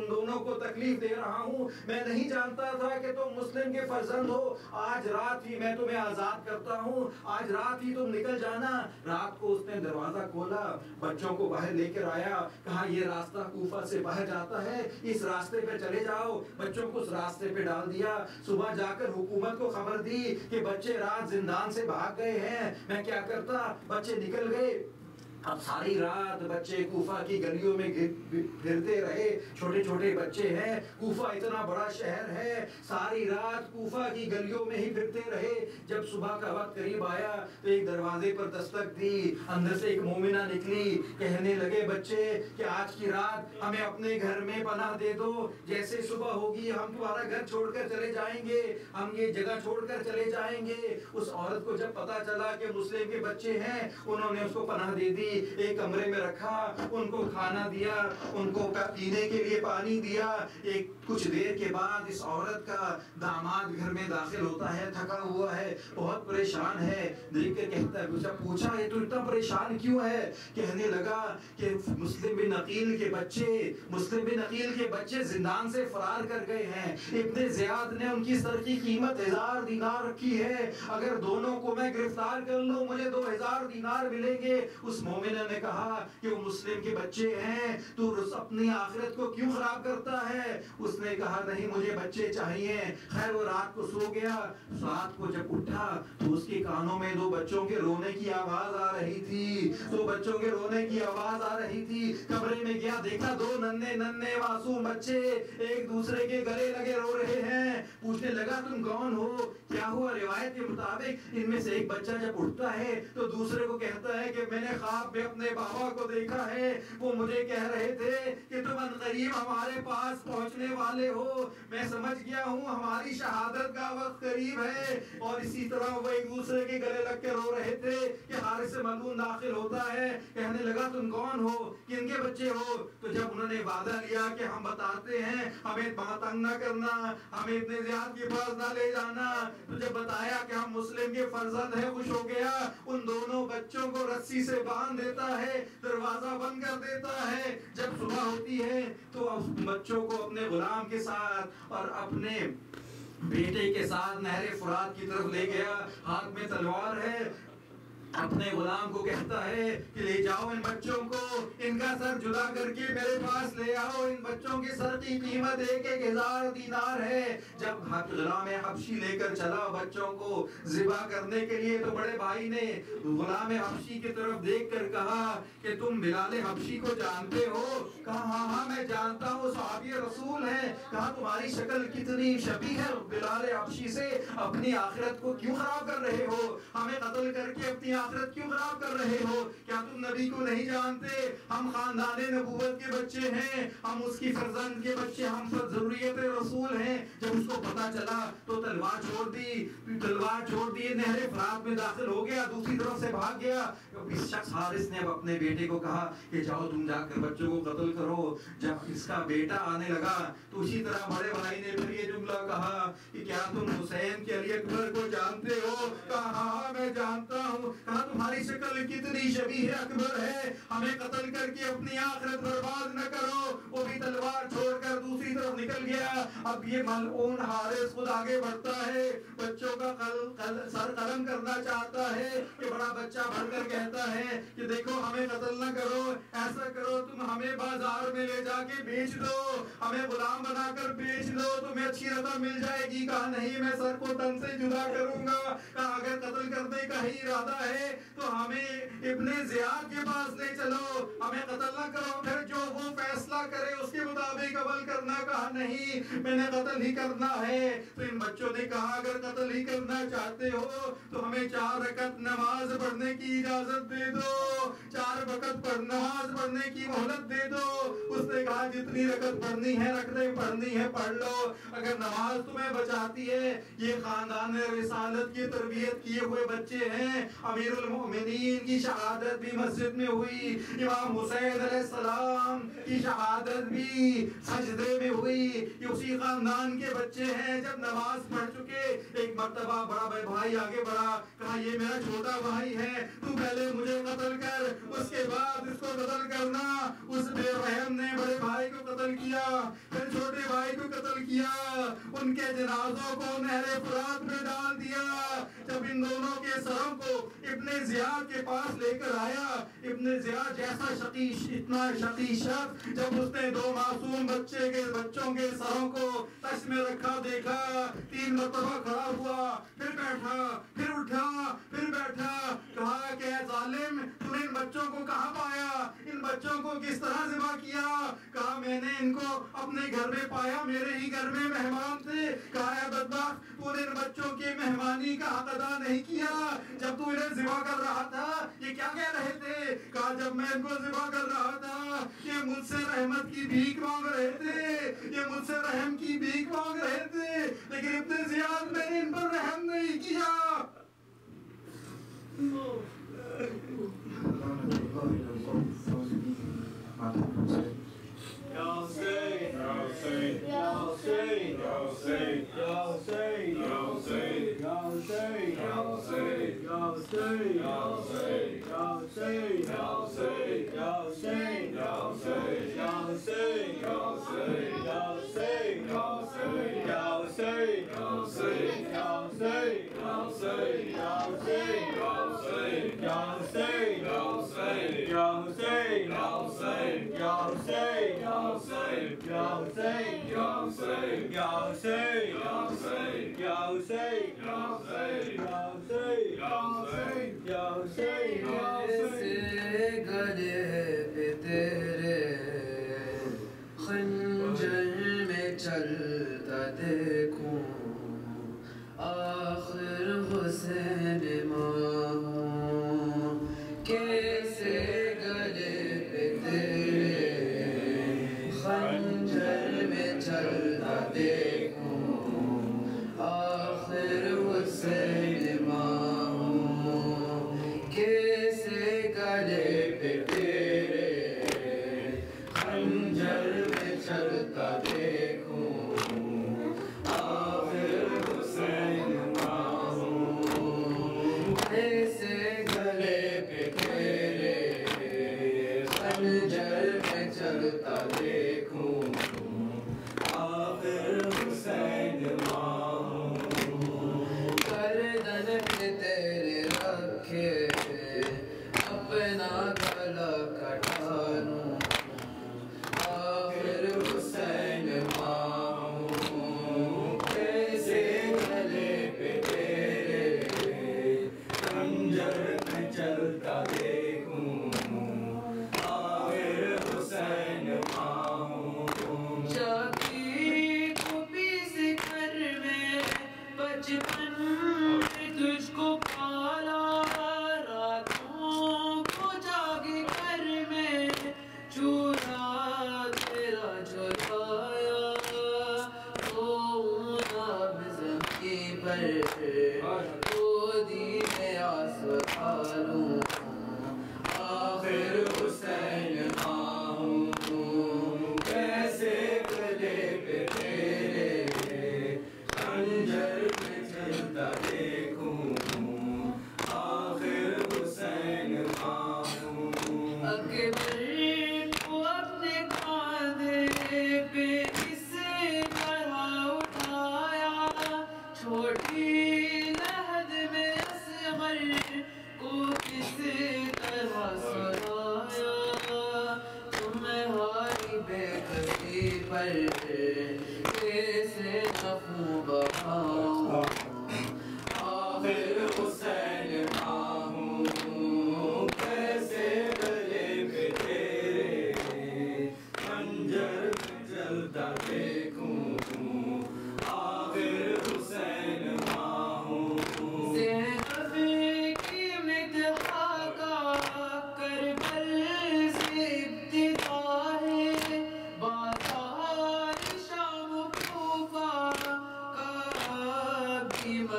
دونوں کو تکلیف دے رہا ہوں, میں نہیں جانتا تھا کہ تم مسلم کے فرزند ہو. آج رات ہی میں تمہیں آزاد کرتا ہوں, آج رات ہی تم نکل جانا. رات کو اس نے دروازہ کھولا, بچوں کو باہر لے کر آیا, کہا یہ راستہ کوفہ سے باہر جاتا ہے, اس راستے پہ چلے جاؤ. بچوں کو اس راستے پہ ڈال دیا. صبح جا کر حکومت کو خبر دی کہ بچے رات زندان سے بھاگ گئے ہیں. میں کیا کرتا, بچے نکل گئے. اب ساری رات بچے کوفہ کی گلیوں میں پھرتے رہے. چھوٹے چھوٹے بچے ہیں, کوفہ اتنا بڑا شہر ہے, ساری رات کوفہ کی گلیوں میں ہی پھرتے رہے. جب صبح کا وقت قریب آیا تو ایک دروازے پر دستک دی, اندر سے ایک مومنہ نکلی. کہنے لگے بچے کہ آج کی رات ہمیں اپنے گھر میں پناہ دے دو, جیسے صبح ہوگی ہم تمہارا گھر چھوڑ کر چلے جائیں گے, ہم یہ جگہ چھوڑ کر چلے جائیں گے. اس عورت کو جب پتا چلا کہ مسلم کے بچے ہیں, انہوں نے اس کو پناہ دے دی, ایک کمرے میں رکھا, ان کو کھانا دیا, ان کو پینے کے لیے پانی دیا. کچھ دیر کے بعد اس عورت کا داماد گھر میں داخل ہوتا ہے, تھکا ہوا ہے, بہت پریشان ہے. دیکھ کر کہتا ہے, جب پوچھا یہ تو اتنا پریشان کیوں ہے, کہنے لگا کہ مسلم بن عقیل کے بچے زندان سے فرار کر گئے ہیں. ابن زیاد نے ان کی سر کی قیمت 1000 دینار رکھی ہے, اگر دونوں کو میں گرفتار کر لوں مجھے 2000 دینار ملیں گے. اس مومنہ نے کہا کہ وہ مسلم کے بچے ہیں, تو اپنی آخرت کو کیوں خراب کرتا ہے؟ اس نے کہا نہیں, مجھے بچے چاہیے. خیر وہ رات کو سو گیا. رات کو جب اٹھا تو اس کے کانوں میں 2 بچوں کے رونے کی آواز آ رہی تھی, 2 بچوں کے رونے کی آواز آ رہی تھی. کمرے میں گیا, دیکھا 2 ننھے معصوم بچے ایک دوسرے کے گلے لگے رو رہے ہیں. پوچھنے لگا تم کون ہو, کیا ہوا؟ روایت کے مطابق ان میں سے ایک بچہ جب اٹھتا ہے تو دوسرے کو کہتا ہے کہ میں نے خواب میں اپنے بابا کو دیکھا ہے, وہ مجھے کہہ رہے تھے کہ تم عنقریب ہمارے پاس پہنچنے والے ہو. میں سمجھ گیا ہوں ہماری شہادت کا وقت قریب ہے. اور اسی طرح وہ ایک دوسرے کے گلے لگ کے رو رہے تھے کہ حارث ملعون داخل ہوتا ہے. کہنے لگا تم کون ہو, کن کے بچے ہو؟ تو جب انہوں نے وعدہ لیا کہ ہم بتاتے ہیں, ہمیں تنگ نہ کرنا, ہمیں اتنے زیاد کے پاس نہ لے جانا, تو جب بتایا کہ ہم مسلم کے فرزند ہیں, خوش ہو گیا. ان دونوں بچوں کو رسی سے باندھ دیتا ہے, دروازہ بند کر دیتا ہے. جب صبح ہوتی ہے تو بچوں کو اپنے غلام کے ساتھ اور اپنے بیٹے کے ساتھ نہر فرات کی طرف لے گیا. ہاتھ میں تلوار ہے, اپنے غلام کو کہتا ہے کہ لے جاؤ ان بچوں کو, ان کا سر جدا کر کے میرے پاس لے آؤ. ان بچوں کے سر کی قیمت 1000 دینار ہے. جب غلام حبشی لے کر چلا بچوں کو ذبح کرنے کے لیے, تو بڑے بھائی نے غلام حبشی کی طرف دیکھ کر کہا کہ تم بلال حبشی کو جانتے ہو؟ کہا ہاں میں جانتا ہوں, صحابی رسول ہیں. کہا تمہاری شکل کتنی شبیہ ہے بلال حبشی سے, اپنی آخرت کو کیوں خراب کر رہے ہو, ہمیں قتل کر کے اپنی آخرت کیوں خراب کر رہے ہو؟ کیا تم نبی کو نہیں جانتے؟ ہم خاندان نبوت کے بچے ہیں, ہم اس کی فرزند کے بچے, ہم ذریت رسول رسول ہیں. جب اس کو پتا چلا تو تلوار چھوڑ دی نہر فرات میں داخل ہو گیا, دوسری طرف سے بھاگ گیا. اس شخص حارث نے اب اپنے بیٹے کو کہا کہ جاؤ تم جا کر بچوں کو قتل کرو. جب اس کا بیٹا آنے لگا تو اسی طرح بڑے بھائی نے پھر یہ جملہ کہا کہ کیا تم حسین کے علی اکبر کو جانتے ہو؟ کہا ہاں میں جانتا ہوں. کہا تمہاری شکل کتنی شبیہ اکبر ہے, ہمیں قتل کر کے اپنی آخرت برباد نہ کرو. وہ بھی تلوار چھوڑ کر دوسری طرف نکل گیا. اب یہ ملعون حارث خود آگے بڑھتا ہے, بچوں کا سر قلم کرنا چاہتا ہے. کہ بڑا بچہ بڑھ کر کہتا ہے کہ دیکھو ہمیں قتل نہ کرو, ایسا کرو تم ہمیں بازار میں لے جا کے بیچ دو, ہمیں غلام بنا کر بیچ دو, تمہیں اچھی رقم مل جائے گی. کہا نہیں میں سر کو تن سے جدا کروں گا. کہا اگر قتل کرنے کا ہی ارادہ ہے تو ہمیں ابن زیاد کے پاس لے چلو, ہمیں قتل نہ کرو, پھر جو وہ فیصلہ کرے اس کے مطابق عمل کرنا. کہا نہیں میں نے قتل ہی کرنا ہے. تو ان بچوں نے کہا اگر قتل ہی کرنا چاہتے ہو تو ہمیں 4 رکعت نماز پڑھنے کی اجازت دے دو, 4 وقت پر نماز پڑھنے کی مہلت دے دو. اس نے کہا جتنی رکعت پڑھنی ہے رکعتیں پڑھنی ہے پڑھ لو, اگر نماز تمہیں بچاتی ہے. یہ خاندان رسالت کی تربیت کیے ہوئے بچے ہیں. امیر المؤمنین کی شہادت بھی مسجد میں ہوئی, امام حسین علیہ السلام کی شہادت بھی سجدے میں ہوئی. یہ اسی خاندان کے بچے ہیں. جب نماز پڑھ چکے ایک مرتبہ بڑا بھائی آگے بڑھا, کہا یہ میرا چھوٹا بھائی ہے, تو پہلے مجھے قتل کر اس کے بعد اس کو قتل کرنا. اس بے رحم نے بڑے بھائی کو قتل کیا, پھر چھوٹے بھائی کو قتل کیا, ان کے جنازوں کو نہر فرات میں ڈال دیا. جب ان دونوں کے سروں کو ابن زیاد کے پاس لے کر آیا, ابن زیاد جیسا اتنا شقی شخص, جب اس نے 2 معصوم بچوں کے سروں کو تش میں رکھا دیکھا, 3 مرتبہ کھڑا ہوا, پھر بیٹھا, پھر اٹھا, پھر بیٹھا. کہا کہ اے ظالم تو نے ان بچوں کو کہاں پایا, ان بچوں کو کس طرح ذبح کیا؟ کہا میں نے ان کو اپنے گھر میں پایا, میرے ہی گھر میں مہمان تھے. کہا اے بدبخت تو نے ان بچوں کی مہمانی کا حق ادا نہیں کیا. جب تو انہیں ذبح کر رہا تھا یہ کیا کہہ رہے تھے؟ کہا جب میں ان کو ذبح کر رہا تھا یہ مجھ سے رحمت کی بھیک مانگ رہے تھے, یہ مجھ سے رحم کی بھیک مانگ رہے تھے, لیکن ابن زیاد میں نے ان پر رحم نہیں کیا. گلے پہ تیرے خنجر میں چلتا دیکھوں, آخر حسین ماں کیسے گلے پہ تیرے خنجر میں چلتا دیکھوں, آخر حسین ماں کیسے گلے پہ تیرے خنجر میں چلتا دیکھوں, آخر حسین ماں کیسے گلے پہ تیرے خنجر میں چلتا دیکھوں, آخر حسین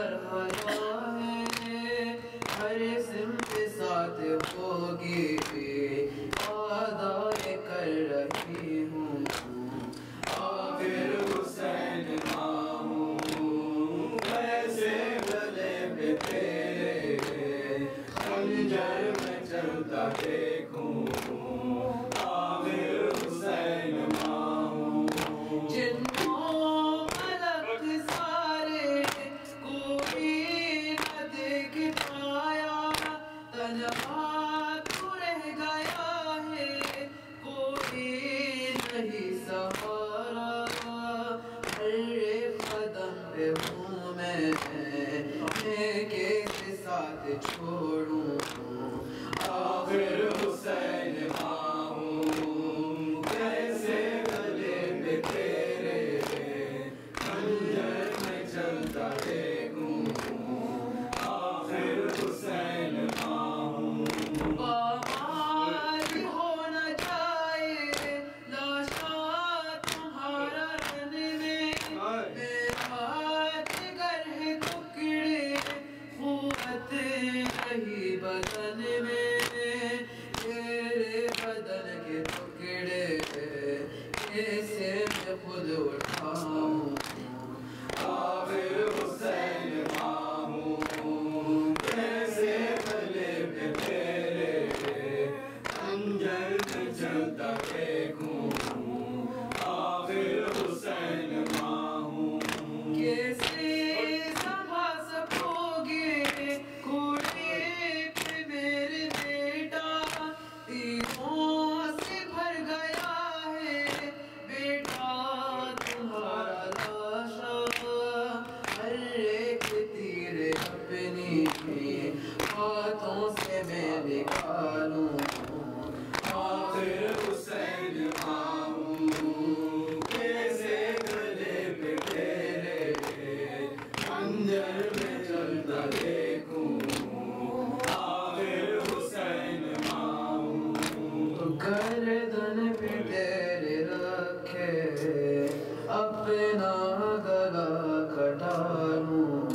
مرحلہ ہے ہر اسم کے ساتھ ہوگی آدائے کر رہی ہوں آخر حسین ماں ہوں کیسے گلے پہ تیرے خنجر میں چلتا دیکھوں آخر حسین ماں ہوں جنوں ملک سارے کوئی نہ دیکھ پایا تنہا تو رہ گیا ہے کوئی نہیں سہارا ہر ایک قدم پہ ہوں میں کیسے ساتھ چھوڑوں آخر حسین ماں ہوں کیسے گلے میں تیرے خنجر میں چلتا دیکھوں آخر حسین ماں ہوں پامال ہو نہ جائے لاشا تمہارا رن میں ہاتھ گر ہے ٹکڑے قوت نہیں بدن میں تیرے بدن کے ٹکڑے کیسے میں خود اٹھاؤں آخر حسین ماں ہوں کیسے گلے پہ تیرے خنجر میں چلتا دیکھوں آخر حسین ماں ہوں کیسے سنبھال سکو گے کوڑے پہ میرے بیٹا تیروں سے بھر گیا ہے بیٹا تمہارا لاشا ہر ایک تیر اپنی ہاتھوں سے میں نکالوں آخر حسین ماں ہوں کیسے گلے پہ تیرے خنجر میں چلتا دیکھوں آخر حسین ماں ہوں گردن پہ تیرے رکھے اپنا گلا کٹا لوں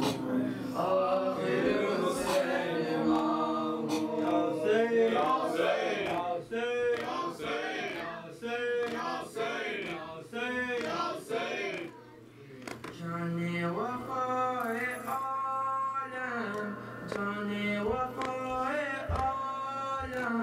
آخر حسین ماں ہوں جانے وفائے عالم جانے وفائے عالم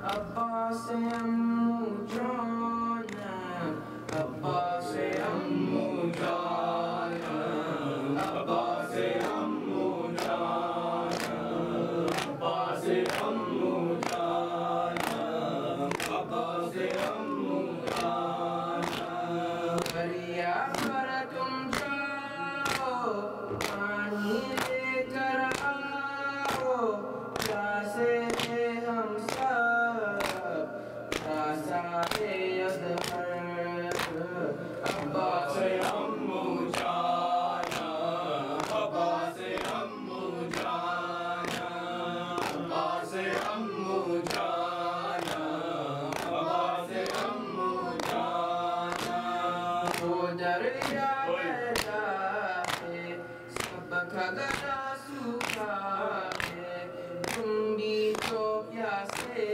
عباس امو جانم عباس امو جانم عباس امو جانم عباس امو جانم عباس امو جانم دریا پر تم جاؤ پانی لے کر آؤ پیاسے تھے ہم سب پیاسے اظہر عباس امو جانم عباس امو جانم عباس امو جانم عباس امو جانم وہ دریا بہتا ہے سب کا گلا سوکھا ہے تم بھی تو پیاسے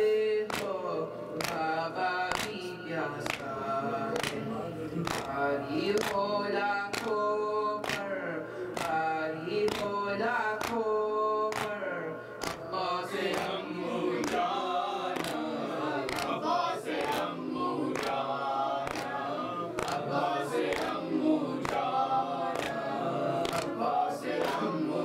ہو بابا بھی پیاسا ہے بھاری ہو لاکھوں پر بھاری ہو لاکھوں پر عباس امو جانم عباس امو جانم عباس امو جانم عباس امو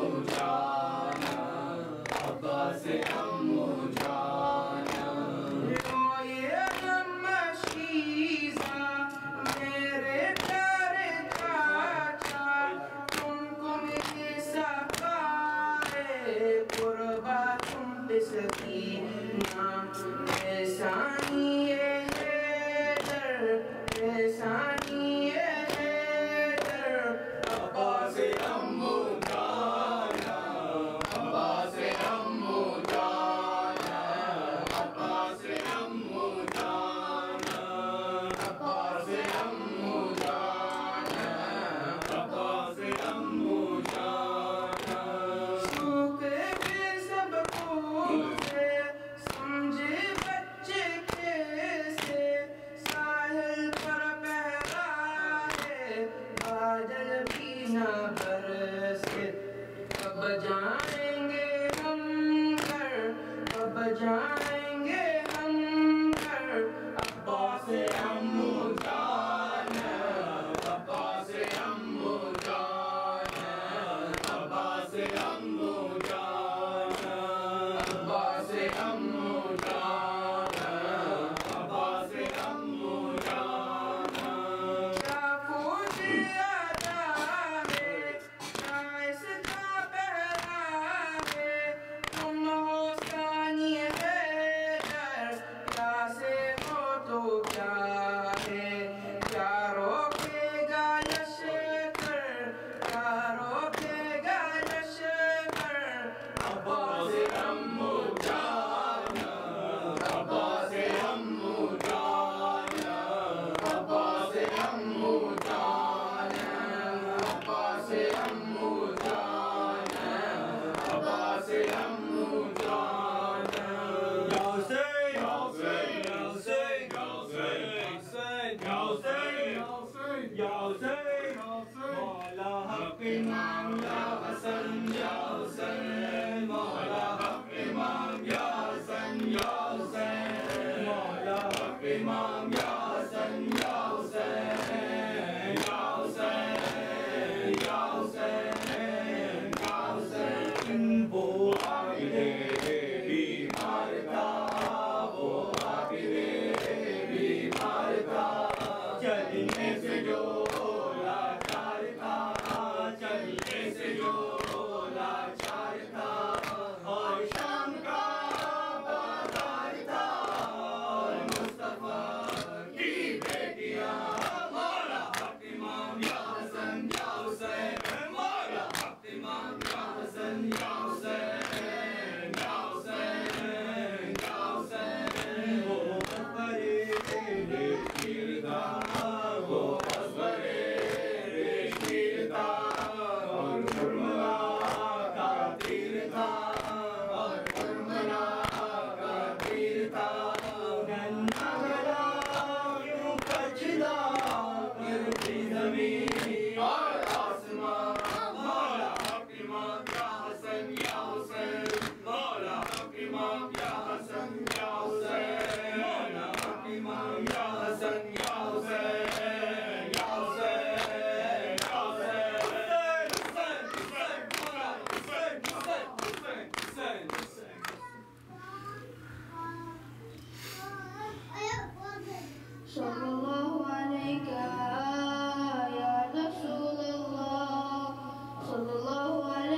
न बरसे, कब जाएंगे हम घर, कब जाएंगे